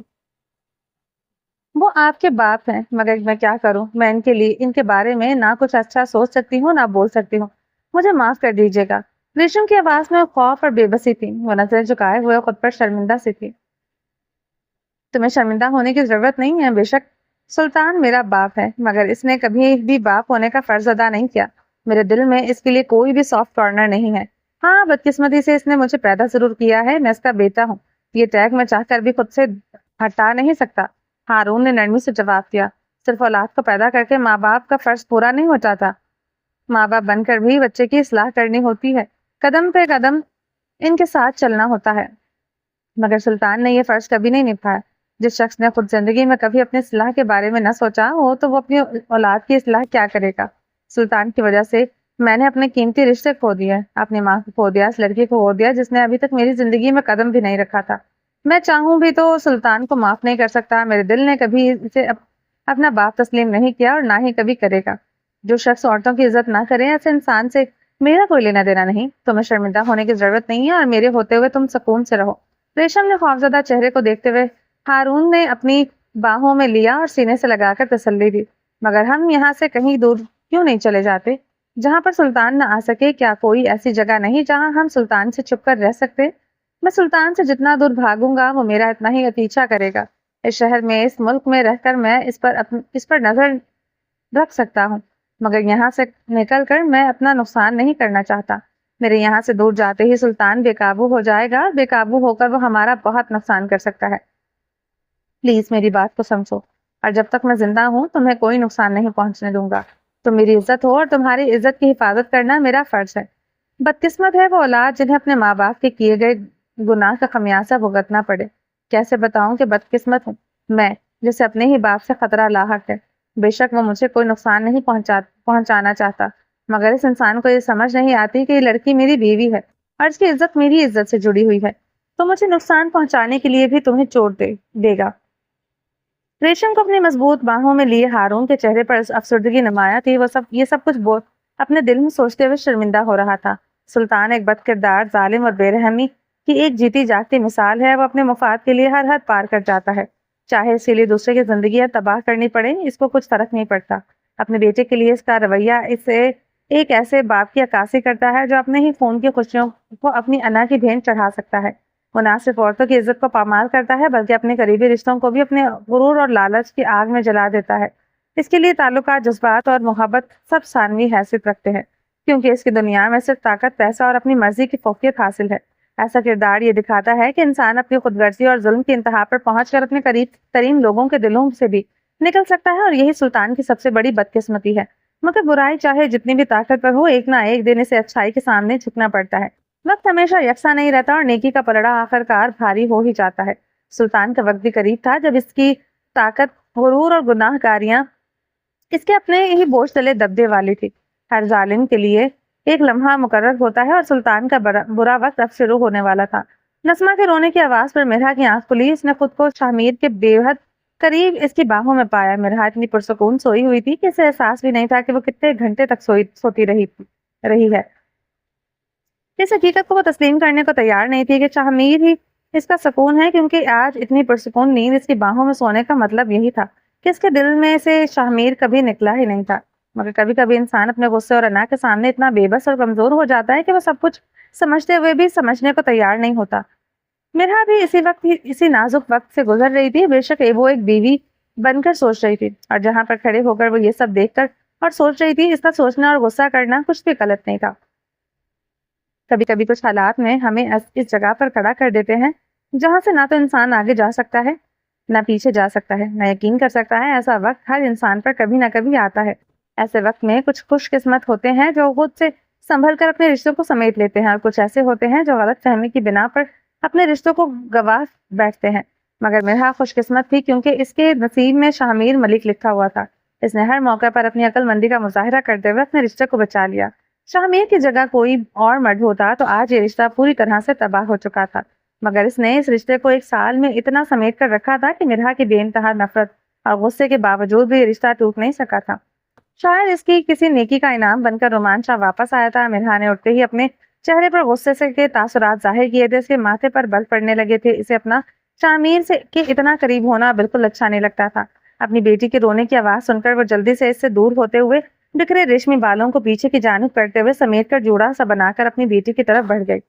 وہ آپ کے باپ ہیں, مگر میں کیا کروں؟ میں ان کے بارے میں نہ کچھ اچھا سوچ سکتی ہوں نہ بول سکتی ہوں. مجھے معاف کر دیجیے گا. ریشم کی آواز میں خوف اور بے بسی تھی. وہ نظریں جھکائے ہوئے خود پر شرمندہ سی تھی. تمہیں شرمندہ ہونے کی ضرورت نہیں ہے. بے شک سلطان میرا باپ ہے, مگر اس نے کبھی بھی باپ ہونے کا فرض ادا نہیں کیا. میرے دل میں اس کے لیے کوئی بھی سافٹ کارنر نہیں ہے. ہاں, بدقسمتی سے اس نے مجھے پیدا ضرور کیا ہے. میں اس کا بیٹا ہوں. یہ ٹیگ میں چاہ کر بھی خود سے ہٹا نہیں سکتا. ہارون نے نرمی سے جواب دیا. صرف اولاد کو پیدا کر کے ماں باپ کا فرض پورا نہیں ہوتا تھا. ماں باپ بن کر بھی بچے کی اصلاح کرنی ہوتی ہے. قدم پہ قدم ان کے ساتھ چلنا ہوتا ہے. مگر سلطان نے یہ فرض کبھی نہیں نبھایا. جس شخص نے خود زندگی میں کبھی اپنی اصلاح کے بارے میں نہ سوچا ہو تو وہ اپنی اولاد کی اصلاح کیا کرے گا؟ سلطان کی وجہ سے میں نے اپنے قیمتی رشتے کھو دیے, اپنی ماں کو کھو دیا, اس لڑکی کو کھو دیا جس نے ابھی تک میری زندگی میں قدم بھی نہیں رکھا تھا. میں چاہوں بھی تو سلطان کو معاف نہیں کر سکتا. میرے دل نے کبھی اسے اپنا باپ تسلیم نہیں کیا اور نہ ہی کبھی کرے گا. جو شخص عورتوں کی عزت نہ کرے ایسے انسان سے میرا کوئی لینا دینا نہیں. تمہیں شرمندہ ہونے کی ضرورت نہیں ہے اور میرے ہوتے ہوئے تم سکون سے رہو. ریشم نے خوفزدہ چہرے کو دیکھتے ہوئے ہارون نے اپنی باہوں میں لیا اور سینے سے لگا کر تسلی دی. مگر ہم یہاں سے کہیں دور کیوں نہیں چلے جاتے جہاں پر سلطان نہ آ سکے؟ کیا کوئی ایسی جگہ نہیں جہاں ہم سلطان سے چھپ کر رہ سکتے؟ میں سلطان سے جتنا دور بھاگوں گا وہ میرا اتنا ہی پیچھا کرے گا. اس شہر میں, اس ملک میں رہ کر میں اس پر نظر رکھ سکتا ہوں, مگر یہاں سے نکل کر میں اپنا نقصان نہیں کرنا چاہتا. میرے یہاں سے دور جاتے ہی سلطان بے قابو ہو جائے گا. بے قابو ہو کر وہ ہمارا بہت نقصان کر سکتا ہے. پلیز میری بات کو سمجھو, اور جب تک میں زندہ ہوں تمہیں کوئی نقصان نہیں پہنچنے دوں گا. تم میری عزت ہو اور تمہاری عزت کی حفاظت کرنا میرا فرض ہے۔ بدقسمت ہے وہ اولاد جنہیں اپنے ماں باپ کے کیے گئے گناہ کا خمیازہ بھگتنا پڑے۔ کیسے بتاؤں کہ بدقسمت ہوں میں، جسے اپنے ہی باپ سے خطرہ لاحق ہے۔ بے شک وہ مجھے کوئی نقصان نہیں پہنچانا چاہتا، مگر اس انسان کو یہ سمجھ نہیں آتی کہ یہ لڑکی میری بیوی ہے اور اس کی عزت میری عزت سے جڑی ہوئی ہے، تو مجھے نقصان پہنچانے کے لیے بھی تمہیں چوٹ دے گا۔ ریشم کو اپنی مضبوط باہوں میں لیے ہارون کے چہرے پر افسردگی نمایاں تھی۔ وہ یہ سب کچھ اپنے دل میں سوچتے ہوئے شرمندہ ہو رہا تھا۔ سلطان ایک بد کردار، ظالم اور بے رحمی کی ایک جیتی جاگتی مثال ہے۔ وہ اپنے مفاد کے لیے ہر حد پار کر جاتا ہے، چاہے اس کے لیے دوسرے کی زندگیاں تباہ کرنی پڑے، اس کو کچھ فرق نہیں پڑتا۔ اپنے بیٹے کے لیے اس کا رویہ اسے ایک ایسے باپ کی عکاسی کرتا ہے جو اپنے ہی خون کی خوشیوں کو اپنی انا کی بھین چڑھا سکتا ہے۔ وہ نہ صرف عورتوں کی عزت کو پامال کرتا ہے بلکہ اپنے قریبی رشتوں کو بھی اپنے غرور اور لالچ کی آگ میں جلا دیتا ہے۔ اس کے لیے تعلقات، جذبات اور محبت سب ثانوی حیثیت رکھتے ہیں، کیونکہ اس کی دنیا میں صرف طاقت، پیسہ اور اپنی مرضی کی فوقیت حاصل ہے۔ ایسا کردار یہ دکھاتا ہے کہ انسان اپنی خود غرضی اور ظلم کی انتہا پر پہنچ کر اپنے قریب ترین لوگوں کے دلوں سے بھی نکل سکتا ہے، اور یہی سلطان کی سب سے بڑی بدقسمتی ہے۔ مگر برائی چاہے جتنی بھی طاقت پر ہو، ایک نہ ایک دن اسے اچھائی کے سامنے جھکنا پڑتا ہے۔ وقت ہمیشہ یکساں نہیں رہتا اور نیکی کا پلڑا آخر کار بھاری ہو ہی جاتا ہے۔ سلطان کا وقت بھی قریب تھا جب اس کی طاقت، غرور اور گناہ کاریاں اس کے اپنے ہی بوجھ تلے دبدے والی تھی۔ ہر ظالم کے لیے ایک لمحہ مقرر ہوتا ہے اور سلطان کا برا وقت اب شروع ہونے والا تھا۔ نسمہ کے رونے کی آواز پر مرحا کی آنکھ کھلی۔ اس نے خود کو شاہمیر کے بے حد قریب اس کی باہوں میں پایا۔ مرحا اتنی پرسکون سوئی ہوئی تھی کہ اسے احساس بھی نہیں تھا کہ وہ کتنے گھنٹے تک سوتی رہی ہے۔ اس حقیقت کو وہ تسلیم کرنے کو تیار نہیں تھی کہ شاہمیر ہی اس کا سکون ہے، کیونکہ آج اتنی پرسکون نیند اس کی باہوں میں سونے کا مطلب یہی تھا کہ اس کے دل میں سے شاہمیر کبھی نکلا ہی نہیں تھا۔ مگر کبھی کبھی انسان اپنے غصے اور انا کے سامنے اتنا بے بس اور کمزور ہو جاتا ہے کہ وہ سب کچھ سمجھتے ہوئے بھی سمجھنے کو تیار نہیں ہوتا۔ مرحا بھی اسی نازک وقت سے گزر رہی تھی۔ بے شک وہ ایک بیوی بن کر سوچ رہی تھی، اور جہاں پر کھڑے ہو کر وہ یہ سب دیکھ کر اور سوچ رہی تھی، اس کا سوچنا اور غصہ کرنا کچھ بھی غلط نہیں تھا۔ کبھی کبھی کچھ حالات میں ہمیں اس جگہ پر کھڑا کر دیتے ہیں جہاں سے نہ تو انسان آگے جا سکتا ہے، نہ پیچھے جا سکتا ہے، نہ یقین کر سکتا ہے۔ ایسا وقت ہر انسان پر کبھی نہ کبھی آتا ہے۔ ایسے وقت میں کچھ خوش قسمت ہوتے ہیں جو خود سے سنبھل کر اپنے رشتوں کو سمیٹ لیتے ہیں، اور کچھ ایسے ہوتے ہیں جو غلط فہمی کی بنا پر اپنے رشتوں کو گوا بیٹھتے ہیں۔ مگر مرحا خوش قسمت تھی، کیونکہ اس کے نصیب میں شاہمیر ملک لکھا ہوا تھا۔ اس نے ہر موقع پر اپنی عقل مندی کا مظاہرہ کرتے ہوئے اپنے رشتے کو بچا لیا۔ شاہمیر کی جگہ کوئی اور مرد ہوتا تو آج یہ رشتہ پوری طرح سے تباہ ہو چکا تھا، مگر اس نے اس رشتے کو ایک سال میں اتنا سمیٹ کر رکھا تھا کہ مرحا کی بے انتہا نفرت اور غصے کے باوجود بھی یہ رشتہ ٹوٹ نہیں سکا تھا۔ شاید اس کی کسی نیکی کا انعام بن کر رومان شاہ واپس آیا تھا۔ مرحا نے اٹھتے ہی اپنے چہرے پر غصے سے کے تاثرات ظاہر کیے تھے، اس کے ماتھے پر بل پڑنے لگے تھے۔ اسے اپنا شاہمیر سے کے اتنا قریب ہونا بالکل اچھا نہیں لگتا تھا۔ اپنی بیٹی کے رونے کی آواز سن کر وہ جلدی سے اس سے دور ہوتے ہوئے بکھرے ریشمی بالوں کو پیچھے کی جانب کرتے ہوئے سمیٹ کر جوڑا سا بنا کر اپنی بیٹی کی طرف بڑھ گئی۔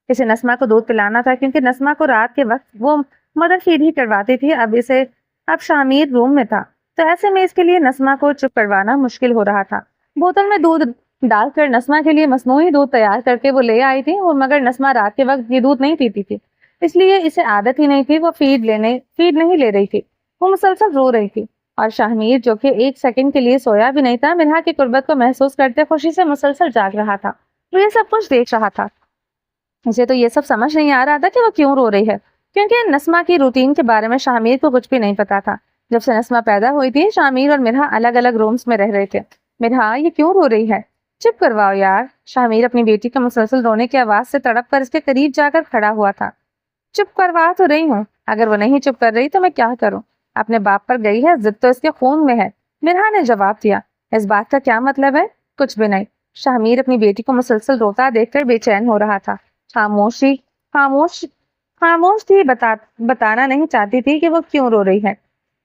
اسے نسمہ کو دودھ پلانا تھا، کیونکہ نسمہ کو رات کے وقت وہ مدر فیڈ ہی کرواتی تھی۔ اب شاہمیر روم میں تھا، تو ایسے میں اس کے لیے نسمہ کو چپ کروانا مشکل ہو رہا تھا۔ بوتل میں دودھ ڈال کر نسمہ کے لیے مصنوعی دودھ تیار کر کے وہ لے آئی تھی، اور مگر نسمہ رات کے وقت یہ دودھ نہیں پیتی تھی، اس لیے اسے عادت ہی نہیں تھی۔ وہ فیڈ نہیں لے رہی تھی، وہ مسلسل رو رہی تھی، اور شاہمیر جو کہ ایک سیکنڈ کے لیے سویا بھی نہیں تھا، مرحا کی قربت کو محسوس کرتے خوشی سے مسلسل جاگ رہا تھا۔ وہ یہ سب کچھ دیکھ رہا تھا۔ اسے تو یہ سب سمجھ نہیں آ رہا تھا کہ وہ کیوں رو رہی ہے، کیونکہ نسمہ کی روٹین کے بارے میں شاہمیر کو کچھ بھی نہیں پتا تھا۔ جب سے نسمہ پیدا ہوئی تھی، شاہمیر اور مرحا الگ الگ رومز میں رہ رہے تھے۔ مرحا، یہ کیوں رو رہی ہے؟ چپ کرواؤ یار۔ شاہمیر اپنی بیٹی کے مسلسل رونے کی آواز سے تڑپ کر اس کے قریب جا کر کھڑا ہوا تھا۔ چپ کروا تو رہی ہوں، اگر وہ نہیں چپ کر رہی تو میں کیا کروں؟ اپنے باپ پر گئی ہے، ضد تو اس کے خون میں ہے۔ مرحا نے جواب دیا۔ اس بات کا کیا مطلب ہے؟ کچھ بھی نہیں۔ شاہمیر اپنی بیٹی کو مسلسل روتا دیکھ کر بے چین ہو رہا تھا۔ خاموش تھی، بتانا نہیں چاہتی تھی کہ وہ کیوں رو رہی ہے۔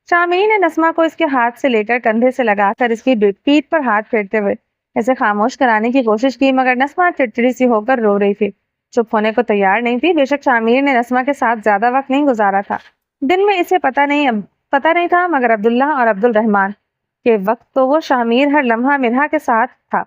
شاہمیر نے نسمہ کو اس کے ہاتھ سے لے کر کندھے سے لگا کر اس کی پیٹھ پر ہاتھ پھیرتے ہوئے اسے خاموش کرانے کی کوشش کی، مگر نسمہ چڑچڑی سی ہو کر رو رہی تھی، چپ ہونے کو تیار نہیں تھی۔ بے شک شاہمیر نے نسمہ کے ساتھ زیادہ وقت نہیں گزارا تھا۔ دن میں اسے پتہ نہیں تھا، مگر عبداللہ اور عبد الرحمن کے وقت تو وہ شاہمیر ہر لمحہ مرحا کے ساتھ تھا۔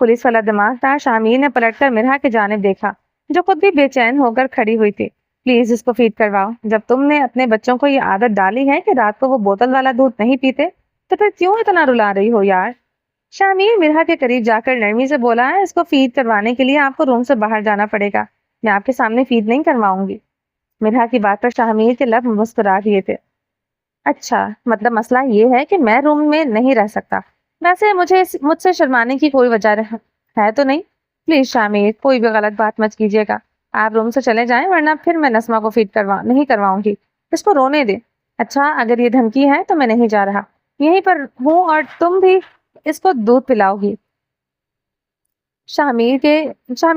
پولیس والا دماغ تھا۔ شاہمیر نے پلٹ کر مرحا کی جانب دیکھا، جو خود بھی بے چین ہو کر کھڑی ہوئی تھی۔ پلیز اس کو فیڈ کرواؤ۔ جب تم نے اپنے بچوں کو یہ عادت ڈالی ہے کہ رات کو وہ بوتل والا دودھ نہیں پیتے تو پھر کیوں اتنا رلا رہی ہو یار؟ شامیر مرحا کے قریب جا کر نرمی سے بولا ہے، اس کو فیڈ کروانے کے لیے آپ کو روم سے باہر جانا پڑے گا، میں آپ کے سامنے فیڈ نہیں کرواؤں گی۔ مرحا کی بات پر شامیر کے لب مسکرا دیے تھے۔ اچھا، مطلب مسئلہ یہ ہے کہ میں روم میں نہیں رہ سکتا؟ ویسے مجھ سے شرمانے کی کوئی وجہ ہے تو نہیں؟ پلیز شامیر، کوئی بھی غلط بات مت کیجیے گا، آپ روم سے چلے جائیں ورنہ پھر میں نسمہ کو فیڈ نہیں کرواؤں گی، اس کو رونے دیں۔ اچھا، اگر یہ دھمکی ہے تو میں نہیں جا رہا، یہیں پر ہوں اور تم بھی اس کو دودھ پلاؤ گی۔ شامیر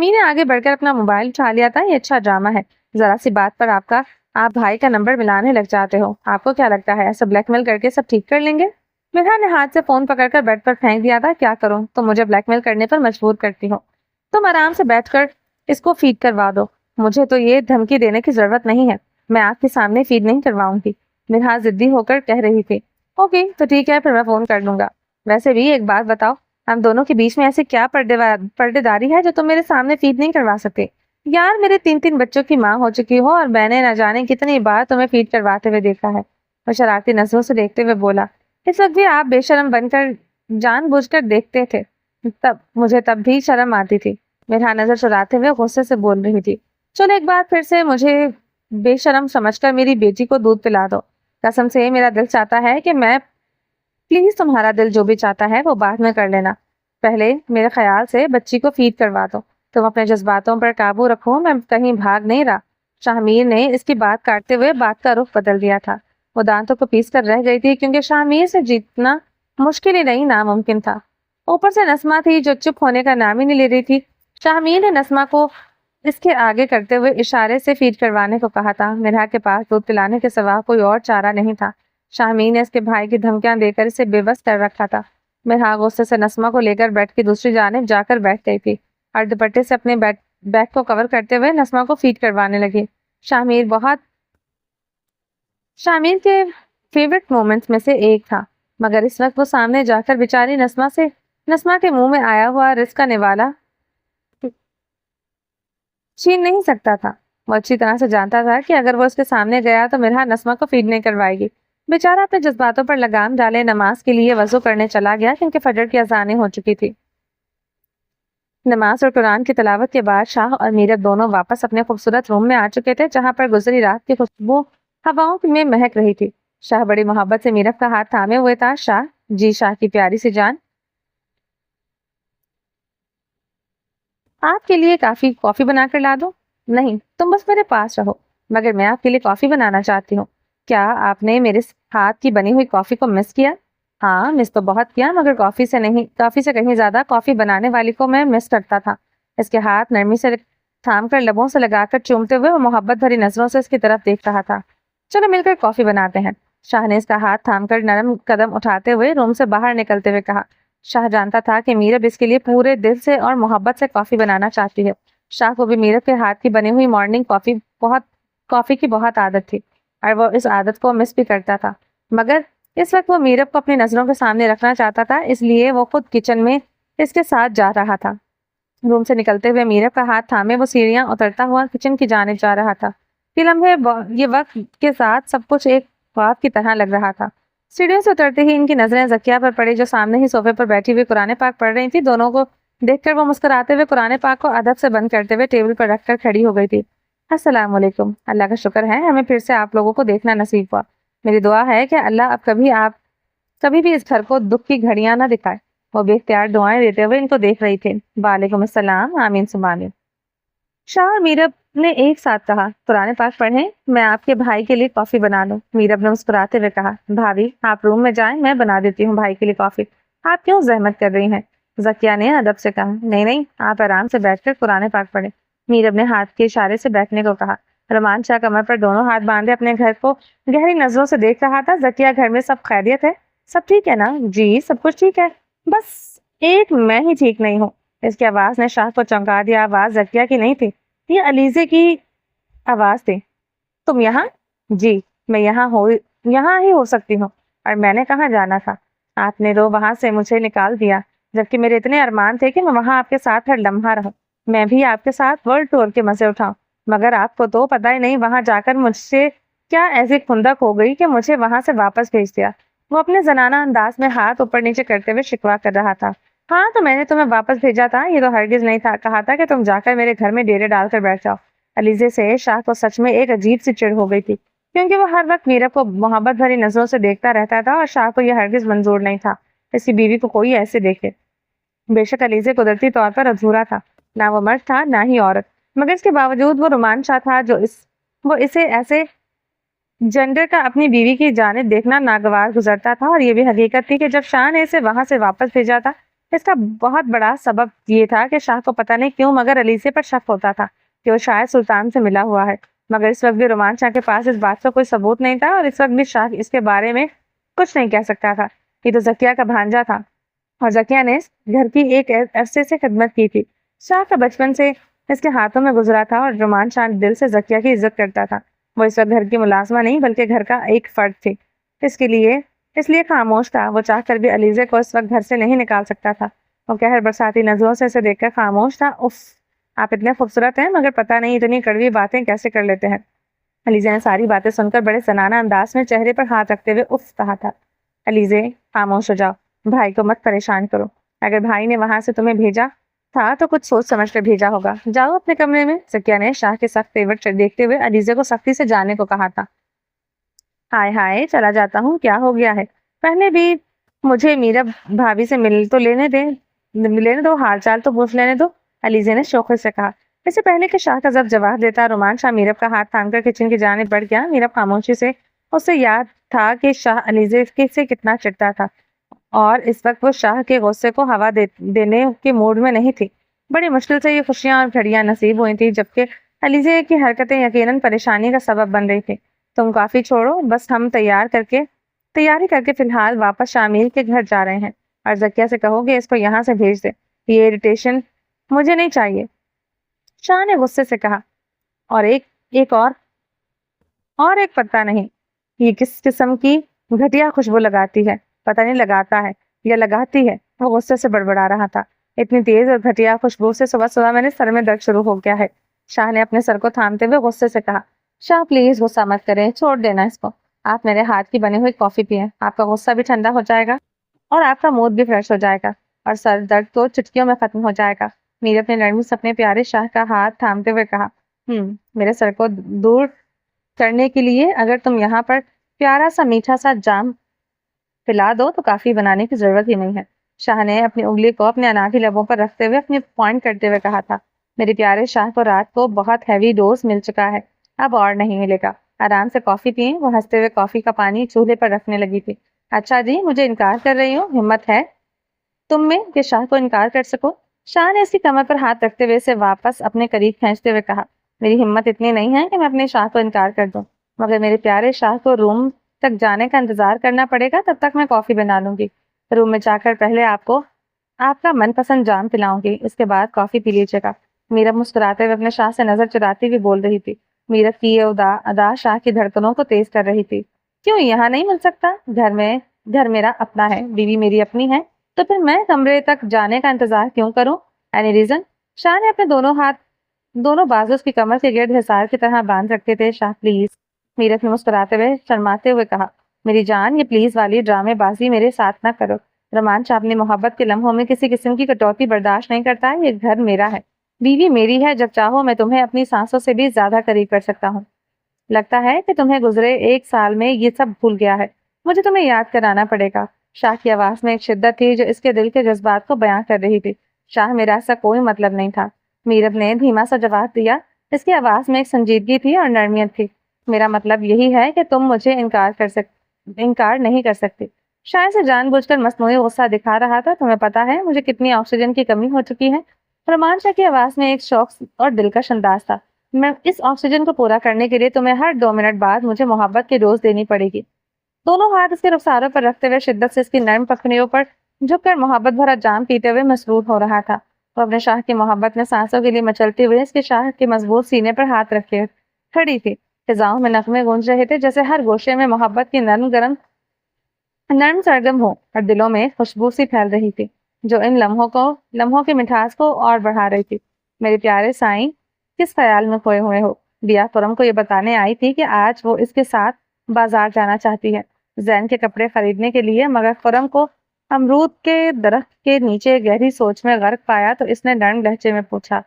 نے آگے بڑھ کر اپنا موبائل اٹھا لیا تھا۔ یہ اچھا ڈرامہ ہے، ذرا سی بات پر آپ بھائی کا نمبر ملانے لگ جاتے ہو، آپ کو کیا لگتا ہے ایسا بلیک میل کر کے سب ٹھیک کر لیں گے؟ مرحا نے ہاتھ سے فون پکڑ کر بیڈ پر پھینک دیا تھا۔ کیا کروں، تم مجھے بلیک میل کرنے پر مجبور کرتی ہو، تم آرام سے بیٹھ کر اس کو فیڈ کروا دو، مجھے تو یہ دھمکی دینے کی ضرورت نہیں ہے، میں آپ کے سامنے فیڈ نہیں کرواؤں گی، مرحا ضدی ہو کر کہہ رہی تھی۔ اوکے تو ٹھیک ہے، پھر میں فون کر لوں گا۔ ویسے بھی ایک بات بتاؤ، ہم دونوں کے بیچ میں ایسی کیا پردے داری ہے جو تم میرے سامنے فیڈ نہیں کروا سکتے؟ یار، میرے 3 بچوں کی ماں ہو چکی ہو اور میں نے نہ جانے کتنی بار تمہیں فیڈ کرواتے ہوئے دیکھا ہے۔ وہ شرارتی نظروں سے دیکھتے ہوئے بولا۔ اس وقت بھی آپ بے شرم بن کر جان بوجھ کر دیکھتے تھے، مجھے تب بھی شرم آتی تھی۔ میرا نظر چراتے ہوئے غصے سے بول رہی تھی۔ چلو ایک بار پھر سے مجھے بے شرم سمجھ کر میری بیٹی کو دودھ پلا دو، قسم سے میرا دل چاہتا ہے کہ میں پلیز تمہارا دل جو بھی چاہتا ہے وہ بعد میں کر لینا، پہلے میرے خیال سے بچی کو فیڈ کروا دو، تم اپنے جذباتوں پر قابو رکھو، میں کہیں بھاگ نہیں رہا۔ شامیر نے اس کی بات کاٹتے ہوئے بات کا رخ بدل دیا تھا۔ وہ دانتوں کو پیس کر رہ گئی تھی کیونکہ شامیر سے جیتنا مشکل ہی نہیں ناممکن تھا۔ اوپر سے نسمہ تھی جو چپ ہونے کا نام ہی نہیں لے رہی تھی۔ شامیر نے نسمہ کو اس کے آگے کرتے ہوئے اشارے سے فیڈ کروانے کو کہا تھا۔ مرحا کے پاس دودھ پلانے کے سوا کوئی اور چارہ نہیں تھا۔ شامیر نے اس کے بھائی کی دھمکیاں دے کر اسے بے بس کر رکھا تھا۔ مرحا غصے سے نسمہ کو لے کر بیڈ کی دوسری جانب جا کر بیٹھ گئی تھی اور دوپٹے سے اپنے بیک کو کور کرتے ہوئے نسمہ کو فیڈ کروانے لگی۔ شامیر کے فیورٹ مومنٹس میں سے ایک تھا، مگر اس وقت وہ سامنے جا کر بیچاری نسمہ کے منہ میں آیا ہوا رزق کا نوالا چھین نہیں سکتا تھا۔ وہ اچھی طرح سے جانتا تھا کہ اگر وہ اس کے سامنے گیا تو مرحا نسمہ کو فیڈ نہیں کروائے گی۔ بیچارہ اپنے جذباتوں پر لگام ڈالے نماز کے لیے وضو کرنے چلا گیا کیونکہ فجر کی اذانیں ہو چکی تھی۔ نماز اور قرآن کی تلاوت کے بعد شاہ اور میرب دونوں واپس اپنے خوبصورت روم میں آ چکے تھے جہاں پر گزری رات کی خوشبو ہواؤں میں مہک رہی تھی۔ شاہ بڑی محبت سے میرب کا ہاتھ تھامے ہوئے تھا۔ شاہ، جی شاہ کی پیاری سی جان، آپ کے لیے کافی بنا کر لا دو؟ نہیں، تم بس میرے پاس رہو، مگر میں آپ کے لیے کافی بنانا چاہتی ہوں۔ کیا آپ نے میرے ہاتھ کی بنی ہوئی کافی کو مس کیا؟ ہاں، مس تو بہت کیا، مگر کافی سے کہیں زیادہ کافی بنانے والی کو میں مس کرتا تھا۔ اس کے ہاتھ نرمی سے تھام کر لبوں سے لگا کر چومتے ہوئے وہ محبت بھری نظروں سے اس کی طرف دیکھ رہا تھا۔ چلو مل کر کافی بناتے ہیں، شاہ نے اس کا ہاتھ تھام کر نرم قدم اٹھاتے ہوئے روم سے باہر نکلتے ہوئے کہا۔ شاہ جانتا تھا کہ میرب اس کے لیے پورے دل سے اور محبت سے کافی بنانا چاہتی ہے۔ شاہ کو بھی میرب کے ہاتھ کی بنی ہوئی مارننگ کافی کی بہت عادت تھی اور وہ اس عادت کو مس بھی کرتا تھا، مگر اس وقت وہ میرب کو اپنی نظروں کے سامنے رکھنا چاہتا تھا، اس لیے وہ خود کچن میں اس کے ساتھ جا رہا تھا۔ روم سے نکلتے ہوئے میرب کا ہاتھ تھامے وہ سیڑھیاں اترتا ہوا کچن کی جانب جا رہا تھا۔ فی لمحے یہ وقت کے ساتھ سب کچھ ایک خواب کی طرح لگ رہا تھا۔ سیڑھیوں سے اترتے ہی ان کی نظریں زکیہ پر پڑی جو سامنے ہی صوفے پر بیٹھی ہوئی قرآن پاک پڑھ رہی تھی۔ دونوں کو دیکھ کر وہ مسکراتے ہوئے قرآن پاک کو ادب سے بند کرتے ہوئے ٹیبل پر رکھ کر کھڑی ہو گئی تھی۔ السلام علیکم، اللہ کا شکر ہے ہمیں پھر سے آپ لوگوں کو دیکھنا نصیب ہوا۔ میری دعا ہے کہ اللہ اب کبھی بھی اس گھر کو دکھ کی گھڑیاں نہ دکھائے۔ وہ بے اختیار دعائیں دیتے ہوئے ان کو دیکھ رہی تھی۔ وعلیکم السلام، آمین ثم آمین۔ شاہ اور میرب نے ایک ساتھ کہا، قرآن پاک پڑھیں، میں آپ کے بھائی کے لیے کافی بنا لوں۔ میرب نے مسکراتے ہوئے کہا، بھابھی آپ روم میں جائیں، میں بنا دیتی ہوں بھائی کے لیے کافی، آپ کیوں زحمت کر رہی ہیں؟ زکیہ نے ادب سے کہا، نہیں، آپ آرام سے بیٹھ کر قرآن پاک پڑھیں۔ میرب نے ہاتھ کے اشارے سے بیٹھنے کو کہا۔ رحمان شاہ کمر پر دونوں ہاتھ باندھے اپنے گھر کو گہری نظروں سے دیکھ رہا تھا۔ زکیہ، گھر میں سب خیریت ہے؟ سب ٹھیک ہے نا؟ جی سب کچھ ٹھیک ہے، بس ایک میں ہی ٹھیک نہیں ہوں۔ اس کی آواز نے شاہ کو چونکا دیا۔ آواز زکیہ کی نہیں تھی، یہ علیزے کی آواز تھی۔ تم یہاں؟ جی میں یہاں ہی ہو سکتی ہوں، اور میں نے کہاں جانا تھا؟ آپ نے وہاں سے مجھے نکال دیا، جبکہ میرے اتنے ارمان تھے کہ میں وہاں آپ کے ساتھ ہر لمحہ رہوں، میں بھی آپ کے ساتھ ورلڈ ٹور کے مزے اٹھاؤں، مگر آپ کو تو پتہ ہی نہیں وہاں جا کر مجھ سے کیا ایسی کھندک ہو گئی کہ مجھے وہاں سے واپس بھیج دیا۔ وہ اپنے زنانہ انداز میں ہاتھ اوپر نیچے کرتے ہوئے شکوا کر رہا تھا۔ ہاں تو میں نے تمہیں واپس بھیجا تھا، یہ تو ہرگز نہیں تھا کہا تھا کہ تم جا کر میرے گھر میں ڈیرے ڈال کر بیٹھ جاؤ۔ علیزے سے شاہ کو سچ میں ایک عجیب سی چڑ ہو گئی تھی، کیونکہ وہ ہر وقت میرب کو محبت بھری نظروں سے دیکھتا رہتا تھا اور شاہ کو یہ ہرگز منظور نہیں تھا اس کی بیوی کو کوئی ایسے دیکھے۔ بے شک علیزے قدرتی طور پر ادھورا تھا، نہ وہ مرد تھا نہ ہی عورت، مگر اس کے باوجود وہ رومانچہ تھا جو وہ اسے ایسے جنڈر کا اپنی بیوی کی جانب دیکھنا ناگوار گزرتا تھا۔ اور یہ بھی حقیقت تھی کہ جب شاہ نے اسے وہاں سے واپس بھیجا تھا، اس کا بہت بڑا سبب یہ تھا کہ شاہ کو پتہ نہیں کیوں مگر علیزے پر شک ہوتا تھا کہ وہ شاید سلطان سے ملا ہوا ہے، مگر اس وقت بھی رومانچہ کے پاس اس بات کا کوئی ثبوت نہیں تھا اور اس وقت بھی شاہ اس کے بارے میں کچھ نہیں کہہ سکتا تھا۔ یہ تو زکیہ کا بھانجا تھا اور زکیہ نے اس گھر کی ایک عرصے سے خدمت کی تھی۔ شاہ کا بچپن سے اس کے ہاتھوں میں گزرا تھا اور رومانچہ دل سے زکیہ کی عزت کرتا تھا۔ وہ اس وقت گھر کی ملازمہ نہیں بلکہ گھر کا ایک فرد تھی، اس لیے خاموش تھا۔ وہ چاہ کر بھی علیزے کو اس وقت گھر سے نہیں نکال سکتا تھا۔ وہ قہر برساتی نظروں سے اسے دیکھ کر خاموش تھا۔ اف، آپ اتنے خوبصورت ہیں مگر پتہ نہیں اتنی کڑوی باتیں کیسے کر لیتے ہیں۔ علیزے نے ساری باتیں سن کر بڑے زنانہ انداز میں چہرے پر ہاتھ رکھتے ہوئے اف کہا تھا۔ علیزے خاموش ہو جاؤ، بھائی کو مت پریشان کرو۔ اگر بھائی نے وہاں سے تمہیں بھیجا تھا تو کچھ سوچ سمجھ کر بھیجا ہوگا، جاؤ اپنے کمرے میں۔ زکیہ نے شاہ کے سخت تیور دیکھتے ہوئے علیزے کو سختی سے جانے کو کہا تھا۔ ہائے ہائے، چلا جاتا ہوں، کیا ہو گیا ہے؟ پہلے بھی مجھے میرا بھابھی سے مل تو لینے دو، حال چال تو پوچھ لینے دو، علیزے نے شوخی سے کہا۔ اس سے پہلے کہ شاہ کا ضبط جواب دیتا، رومانچہ میرب کا ہاتھ تھام کر کچن کی جانب بڑھ گیا۔ میرب خاموشی سے اسے یاد تھا کہ شاہ علیزے سے کتنا چڑھتا تھا اور اس وقت وہ شاہ کے غصے کو ہوا دینے کے موڈ میں نہیں تھی۔ بڑی مشکل سے یہ خوشیاں اور گھڑیاں نصیب ہوئی تھی، جبکہ علیزے کی حرکتیں یقیناً پریشانی کا سبب بن رہی تھی۔ تم کافی چھوڑو، بس ہم تیاری کر کے فی الحال واپس شامل کے گھر جا رہے ہیں، اور زکیہ سے کہو کہ اس کو یہاں سے بھیج دے، یہ اریٹیشن مجھے نہیں چاہیے، شاہ نے غصے سے کہا۔ اور ایک پتہ نہیں یہ کس قسم کی گھٹیا خوشبو لگاتی ہے، پتہ نہیں لگاتا ہے یا لگاتی ہے، وہ غصے سے بڑبڑا رہا تھا۔ اتنی تیز اور گھٹیا خوشبو سے صبح میں نے سر میں درد شروع ہو گیا ہے، شاہ نے اپنے سر کو تھامتے ہوئے غصے سے کہا۔ شاہ پلیز غصہ مت کریں، چھوڑ دینا اس کو، آپ میرے ہاتھ کی بنی ہوئی کافی پئیں، آپ کا غصہ بھی ٹھنڈا ہو جائے گا اور آپ کا موڈ بھی فریش ہو جائے گا اور سر درد تو چٹکیوں میں ختم ہو جائے گا۔ میرے اپنے نرمی سے اپنے پیارے شاہ کا ہاتھ تھامتے ہوئے کہا۔ میرے سر کو دور کرنے کے لیے اگر تم یہاں پر پیارا سا میٹھا سا جام پلا دو تو کافی بنانے کی ضرورت ہی نہیں ہے، شاہ نے اپنی انگلی کو اپنے اناکھی لبوں پر رکھتے ہوئے اپنی پوائنٹ کرتے ہوئے کہا تھا۔ میرے پیارے شاہ کو رات کو بہت ہیوی ڈوز مل چکا ہے، اب اور نہیں ملے گا، آرام سے کافی پئیں۔ وہ ہنستے ہوئے کافی کا پانی چولہے پر رکھنے لگی تھی۔ اچھا جی، مجھے انکار کر رہی ہوں، ہمت ہے تم میں کہ شاہ کو انکار کر سکو؟ شاہ نے اس کی کمر پر ہاتھ رکھتے ہوئے اسے واپس اپنے قریب کھینچتے ہوئے کہا۔ میری ہمت اتنی نہیں ہے کہ میں اپنے شاہ کو انکار کر دوں، مگر میرے پیارے شاہ کو روم تک جانے کا انتظار کرنا پڑے گا، تب تک میں کافی بنا لوں گی۔ روم میں جا کر پہلے آپ کا من پسند جام پلاؤں گی، اس کے بعد کافی پی لیجیے گا۔ میرب مسکراتے ہوئے اپنے شاہ سے نظر چراتی ہوئی بول رہی تھی۔ میرب کی یہ ادا شاہ کی دھڑکنوں کو تیز کر رہی تھی۔ کیوں یہاں نہیں مل سکتا؟ گھر میرا اپنا ہے، بیوی میری اپنی ہے، تو پھر میں کمرے تک جانے کا انتظار کیوں کروں؟ Any reason? شاہ نے اپنے دونوں بازو اس کی کمر کے گرد حصار کی طرح باندھ رکھتے تھے۔ شاہ پلیز، میرب نے مسکراتے ہوئے شرماتے ہوئے کہا۔ میری جان، یہ پلیز والی ڈرامے بازی میرے ساتھ نہ کرو۔ رومانچہ اپنی محبت کے لمحوں میں کسی قسم کی کٹوتی برداشت نہیں کرتا ہے۔ یہ گھر میرا ہے، بیوی میری ہے، جب چاہو میں تمہیں اپنی سانسوں سے بھی زیادہ قریب کر سکتا ہوں۔ لگتا ہے کہ تمہیں گزرے 1 سال میں یہ سب بھول گیا ہے، مجھے تمہیں یاد کرانا پڑے گا۔ شاہ کی آواز میں ایک شدت تھی جو اس کے دل کے جذبات کو بیان کر رہی تھی۔ شاہ، میرا ایسا کوئی مطلب نہیں تھا، میرب نے دھیما سا جواب دیا۔ اس کی آواز میں ایک سنجیدگی تھی اور نرمیت تھی۔ میرا مطلب یہی ہے کہ تم مجھے انکار نہیں کر سکتی۔ شاہ سے جان بوجھ کر مصنوعی غصہ دکھا رہا تھا۔ تمہیں پتا ہے مجھے کتنی آکسیجن کی کمی ہو چکی ہے؟ رومانچہ کی آواز میں ایک شوق اور دلکش انداز تھا۔ میں اس آکسیجن کو پورا کرنے کے لیے تمہیں ہر 2 منٹ بعد مجھے محبت کی ڈوز دینی پڑے گی۔ دونوں ہاتھ اس کے رخساروں پر رکھتے ہوئے شدت سے اس کی نرم پکڑیوں پر جھک کر محبت بھرا جام پیتے ہوئے مسرور ہو رہا تھا۔ وہ اپنے شاہ کی محبت میں سانسوں کے لیے مچلتے ہوئے اس کے شاہ کے مضبوط سینے پر ہاتھ رکھے کھڑی تھی۔ فضاؤں میں نغمے گونج رہے تھے، جیسے ہر گوشے میں محبت کی نرم سرگم ہو اور دلوں میں خوشبو سی پھیل رہی تھی جو ان لمحوں کی مٹھاس کو اور بڑھا رہی تھی۔ میرے پیارے سائیں، کس خیال میں کھوئے ہوئے ہو؟ دیا خرم کو یہ بتانے آئی تھی کہ آج وہ اس کے ساتھ بازار جانا چاہتی ہے۔ زین کے کپڑے خریدنے کے لیے، مگر خرم کو امرود کے درخت کے نیچے گہری سوچ میں غرق پایا تو اس نے نرم لہجے میں پوچھا،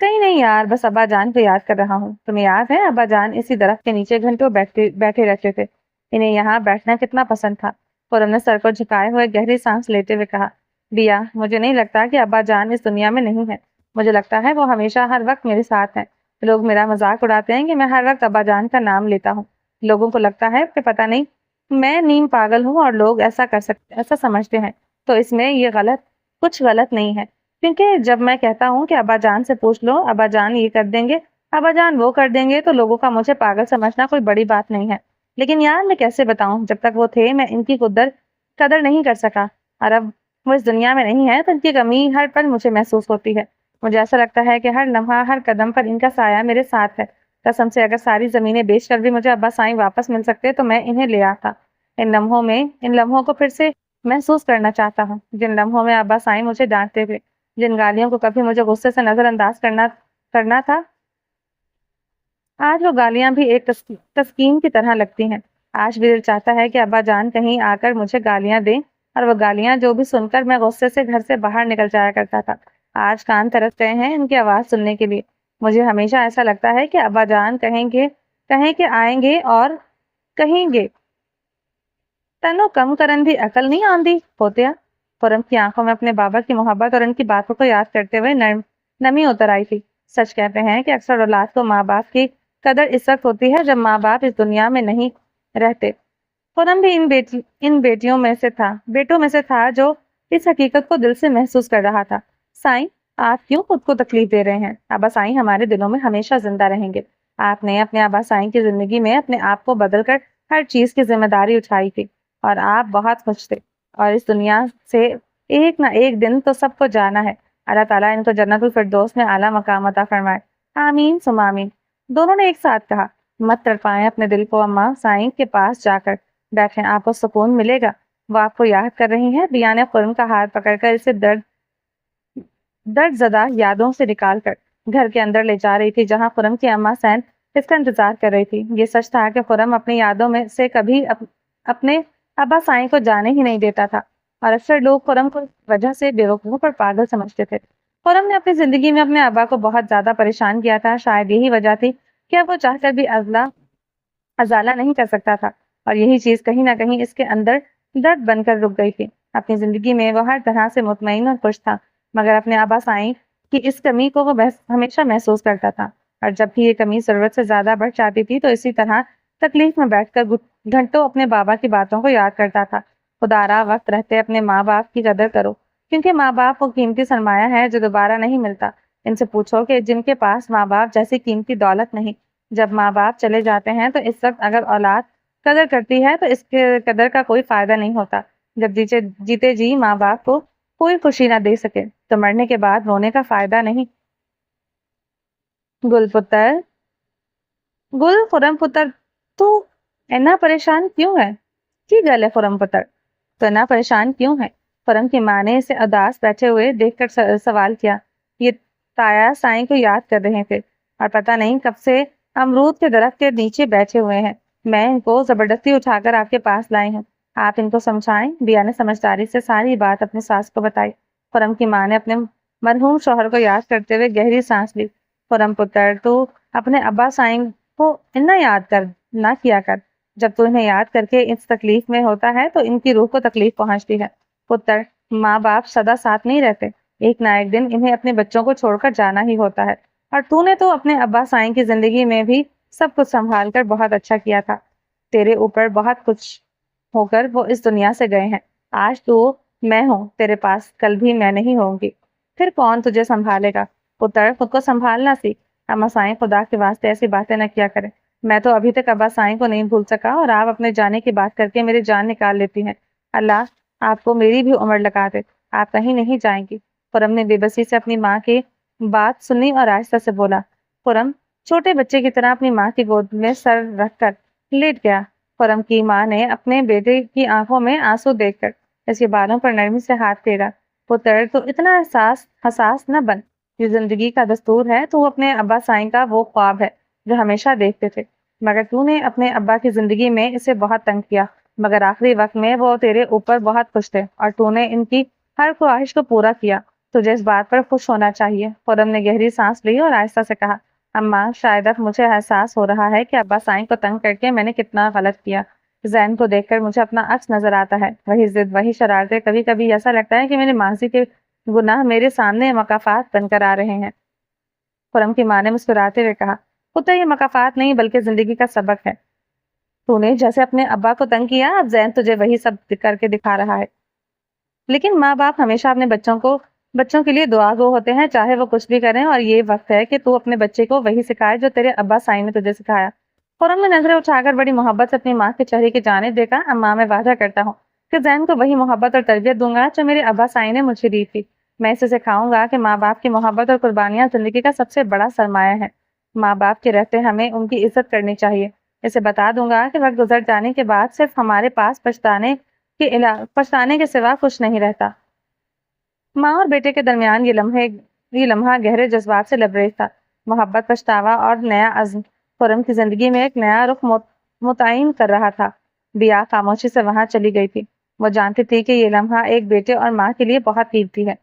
کہیں نہیں یار، بس ابا جان کو یاد کر رہا ہوں۔ تمہیں یاد ہے ابا جان اسی درخت کے نیچے گھنٹوں بیٹھے رہتے تھے، انہیں یہاں بیٹھنا کتنا پسند تھا۔ خرم نے سر کو جھکائے ہوئے گہری سانس لیتے ہوئے کہا، بیا مجھے نہیں لگتا کہ ابا جان اس دنیا میں نہیں ہے، مجھے لگتا ہے وہ ہمیشہ ہر وقت میرے ساتھ ہیں۔ لوگ میرا مذاق اڑاتے ہیں کہ میں ہر وقت ابا جان کا نام لیتا ہوں، لوگوں کو لگتا ہے کہ پتہ نہیں میں نیم پاگل ہوں اور لوگ ایسا سمجھتے ہیں، تو اس میں یہ کچھ غلط نہیں ہے، کیونکہ جب میں کہتا ہوں کہ ابا جان سے پوچھ لو، ابا جان یہ کر دیں گے، ابا جان وہ کر دیں گے، تو لوگوں کا مجھے پاگل سمجھنا کوئی بڑی بات نہیں ہے۔ لیکن یار میں کیسے بتاؤں، جب تک وہ تھے میں ان کی قدر نہیں کر سکا، اور اب وہ اس دنیا میں نہیں ہے تو ان کی کمی ہر پل مجھے محسوس ہوتی ہے۔ مجھے ایسا لگتا ہے کہ ہر لمحہ ہر قدم پر ان کا سایہ میرے ساتھ ہے۔ قسم سے اگر ساری زمینیں بیچ کر بھی مجھے ابا سائیں واپس مل سکتے تو میں انہیں لے آتا۔ ان لمحوں کو پھر سے محسوس کرنا چاہتا ہوں، جن لمحوں میں ابا سائیں مجھے ڈانٹتے تھے، جن گالیوں کو کبھی مجھے غصے سے نظر انداز کرنا تھا، آج وہ گالیاں بھی ایک تسکین کی طرح لگتی ہیں۔ آج بھی دل چاہتا ہے کہ ابا جان کہیں آ کر مجھے گالیاں دیں، اور وہ گالیاں جو بھی سن کر میں غصے سے گھر سے باہر نکل جایا کرتا تھا، آج کان ترس گئے ہیں ان کی آواز سننے کے لیے۔ مجھے ہمیشہ ایسا لگتا ہے کہ ابا جان کہیں کہ آئیں گے اور کہیں گے، تنو کم کرن دی عقل نہیں آندی پوتیا۔ خرم کی آنکھوں میں اپنے بابا کی محبت اور ان کی باتوں کو یاد کرتے ہوئے نمی اتر آئی تھی۔ سچ کہتے ہیں کہ اکثر اولاد کو ماں باپ کی قدر اس وقت ہوتی ہے جب ماں باپ اس دنیا میں نہیں رہتے۔ خرم بھی ان بیٹوں میں سے تھا جو اس حقیقت کو دل سے محسوس کر رہا تھا۔ سائیں آپ کیوں خود کو تکلیف دے رہے ہیں؟ ابا سائیں ہمارے دلوں میں ہمیشہ زندہ رہیں گے۔ آپ نے اپنے ابا سائیں کی زندگی میں اپنے آپ کو بدل کر ہر چیز کی ذمہ داری اٹھائی تھی، اور آپ بہت خوش تھے، اور اس دنیا سے ایک نہ ایک دن تو سب کو جانا ہے۔ اللہ تعالیٰ ان کو جنت الفردوس میں اعلیٰ مقام عطا فرمائے، آمین ثم آمین۔ دونوں نے ایک ساتھ کہا، مت تڑپائیں اپنے دل کو، اماں سائیں کے پاس جا کر بیٹھیں، آپ کو سکون ملے گا، وہ آپ کو یاد کر رہی ہیں۔ بیا نے خرم کا ہاتھ پکڑ کر اسے درد زدہ یادوں سے نکال کر گھر کے اندر لے جا رہی تھی، جہاں خرم کی اماں سین اس کا انتظار کر رہی تھی۔ یہ سچ تھا کہ خرم اپنی یادوں میں سے کبھی اپنے ابا سائیں کو جانے ہی نہیں دیتا تھا، اور اکثر لوگ خرم کو وجہ سے بیوقوف اور پاگل سمجھتے تھے۔ خرم نے اپنی زندگی میں اپنے ابا کو بہت زیادہ پریشان کیا تھا، شاید یہی وجہ تھی کہ اب وہ چاہ کر بھی ازالہ نہیں کر سکتا تھا، اور یہی چیز کہیں نہ کہیں اس کے اندر درد بن کر رک گئی تھی۔ اپنی زندگی میں وہ ہر طرح سے مطمئن اور خوش تھا، مگر اپنے ابا سائیں کی اس کمی کو وہ ہمیشہ محسوس کرتا تھا، اور جب بھی یہ کمی ضرورت سے زیادہ بڑھ جاتی تھی تو اسی طرح تکلیف میں بیٹھ کر گھنٹوں اپنے بابا کی باتوں کو یاد کرتا تھا۔ خدا را وقت رہتے اپنے ماں باپ کی قدر کرو، کیونکہ ماں باپ وہ قیمتی سرمایہ ہے جو دوبارہ نہیں ملتا۔ ان سے پوچھو کہ جن کے پاس ماں باپ جیسی قیمتی دولت نہیں، جب ماں باپ چلے جاتے ہیں تو اس وقت اگر اولاد قدر کرتی ہے تو اس کے قدر کا کوئی فائدہ نہیں ہوتا۔ جب جیتے جی ماں باپ کو کوئی خوشی نہ دے سکے تو مرنے کے بعد رونے کا فائدہ نہیں۔ خرم پتر تو اینا پریشان کیوں ہے؟ کی گل ہے خرم پتر، تو اینا پریشان کیوں ہے؟ خرم کی ماں نے اسے اداس بیٹھے ہوئے دیکھ کر سوال کیا۔ یہ تایا سائیں کو یاد کر رہے تھے، اور پتہ نہیں کب سے امرود کے درخت کے نیچے بیٹھے ہوئے ہیں، میں ان کو زبردستی اٹھا کر آپ کے پاس لائی ہوں، آپ ان کو سمجھائیں۔ بیا نے سمجھداری سے ساری بات اپنی ساس کو بتائی۔ خرم کی ماں نے اپنے مرحوم شوہر کو یاد کرتے ہوئے گہری سانس لی۔ خرم پتر تو اپنے ابا سائیں کو اتنا یاد نہ کیا کر، جب تو انہیں یاد کر کے اس تکلیف میں ہوتا ہے تو ان کی روح کو تکلیف پہنچتی ہے۔ پتر ماں باپ سدا ساتھ نہیں رہتے، ایک نہ ایک دن انہیں اپنے بچوں کو چھوڑ کر جانا ہی ہوتا ہے، اور تو نے تو اپنے ابا سائیں کی زندگی میں بھی سب کچھ سنبھال کر بہت اچھا کیا تھا، تیرے اوپر بہت کچھ ہو کر وہ اس دنیا سے گئے ہیں، آج تو میں ہوں تیرے پاس، کل بھی میں نہیں ہوں گی، پھر کون تجھے سنبھالے گا؟ پتر خود کو سنبھالنا سیکھ، اما سائیں خدا کے واسطے ایسی باتیں نہ کیا کریں، میں تو ابھی تک ابا سائیں کو نہیں بھول سکا، اور آپ اپنے جانے کی بات کر کے میری جان نکال لیتی ہیں، اللہ آپ کو میری بھی عمر لگا دے، آپ کہیں نہیں جائیں گی۔ خرم نے بے بسی سے اپنی ماں کی بات سنی اور آہستہ سے بولا۔ خرم چھوٹے بچے کی طرح اپنی ماں کی گود میں سر رکھ کر لیٹ گیا۔ خرم کی ماں نے اپنے بیٹے کی آنکھوں میں آنسو دیکھ کر اس کے بالوں پر نرمی سے ہاتھ پھیرا۔ پتر تو اتنا حساس نہ بن، یہ زندگی کا دستور ہے، تو اپنے ابا سائیں کا وہ خواب ہے جو ہمیشہ دیکھتے تھے، مگر تو نے اپنے ابا کی زندگی میں اسے بہت تنگ کیا، مگر آخری وقت میں وہ تیرے اوپر بہت خوش تھے اور تو نے ان کی ہر خواہش کو پورا کیا۔ تجھے اس بات پر خوش ہونا چاہیے۔ خرم نے گہری سانس لی اور آہستہ سے کہا، اماں شاید اب مجھے احساس ہو رہا ہے کہ ابا سائیں کو تنگ کر کے میں نے کتنا غلط کیا۔ زین کو دیکھ کر مجھے اپنا عکس نظر آتا ہے، وہی ضد، وہی شرارتیں، کبھی کبھی ایسا لگتا ہے کہ میرے ماضی کے گناہ میرے سامنے مکافات بن کر آ رہے ہیں۔ خرم کی ماں نے مسکراتے ہوئے کہا، پتر یہ مکافات نہیں بلکہ زندگی کا سبق ہے۔ تو نے جیسے اپنے ابا کو تنگ کیا، اب زین تجھے وہی سب کر کے دکھا رہا ہے۔ لیکن ماں باپ ہمیشہ اپنے بچوں کے لیے دعا گو ہوتے ہیں، چاہے وہ کچھ بھی کریں، اور یہ وقت ہے کہ تو اپنے بچے کو وہی سکھائے جو تیرے ابا سائیں نے تجھے سکھایا۔ خرم نے نظریں اٹھا کر بڑی محبت سے اپنی ماں کے چہرے کی جانب دیکھا۔ اماں میں وعدہ کرتا ہوں کہ زین کو وہی محبت اور تربیت دوں گا جو میرے ابا سائیں نے مجھے دی تھی۔ میں اسے سکھاؤں گا کہ ماں باپ کی محبت اور قربانیاں زندگی کا سب سے بڑا سرمایہ ہے۔ ماں باپ کے رہتے ہمیں ان کی عزت کرنی چاہیے۔ اسے بتا دوں گا کہ وقت گزر جانے کے بعد صرف ہمارے پاس پچھتانے کے سوا کچھ نہیں رہتا۔ ماں اور بیٹے کے درمیان یہ لمحہ گہرے جذبات سے لبریز تھا۔ محبت، پچھتاوا اور نیا عزم خرم کی زندگی میں ایک نیا رخ متعین کر رہا تھا۔ بیا خاموشی سے وہاں چلی گئی تھی۔ وہ جانتی تھی کہ یہ لمحہ ایک بیٹے اور ماں کے لیے بہت قیمتی ہے۔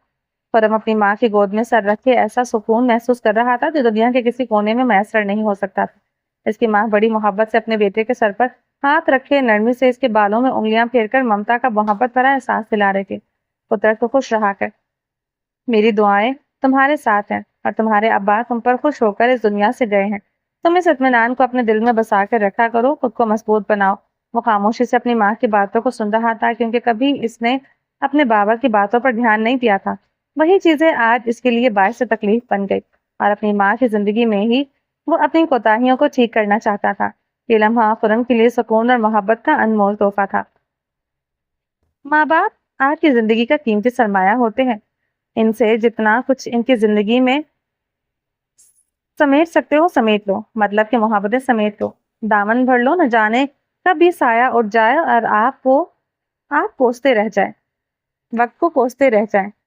خرم اپنی ماں کی گود میں سر رکھ کے ایسا سکون محسوس کر رہا تھا جو دنیا کے کسی کونے میں میسر نہیں ہو سکتا تھا۔ اس کی ماں بڑی محبت سے اپنے بیٹے کے سر پر ہاتھ رکھے نرمی سے اس کے بالوں میں انگلیاں پھیر کر ممتا کا محبت بھرا احساس دلا رہے تھے۔ پتر تو خوش رہا کر، میری دعائیں تمہارے ساتھ ہیں اور تمہارے ابا تم پر خوش ہو کر اس دنیا سے گئے ہیں۔ تم اس اطمینان کو اپنے دل میں بسا کر رکھا کرو، خود کو مضبوط بناؤ۔ وہ خاموشی سے اپنی ماں کی باتوں کو سن رہا تھا کیونکہ کبھی اس نے اپنے بابا کی باتوں پر دھیان نہیں دیا تھا۔ وہی چیزیں آج اس کے لیے باعث تکلیف بن گئی اور اپنی ماں کی زندگی میں ہی وہ اپنی کوتاہیوں کو ٹھیک کرنا چاہتا تھا۔ یہ لمحہ خرم کے لیے سکون اور محبت کا انمول تحفہ تھا۔ ماں باپ آج کی زندگی کا قیمتی سرمایہ ہوتے ہیں۔ ان سے جتنا کچھ ان کی زندگی میں سمیٹ سکتے ہو سمیٹ لو، مطلب کہ محبتیں سمیٹ لو، دامن بھر لو، نہ جانے کب بھی سایہ اٹھ جائے اور آپ کوستے رہ جائیں، وقت کو کوستے رہ جائیں۔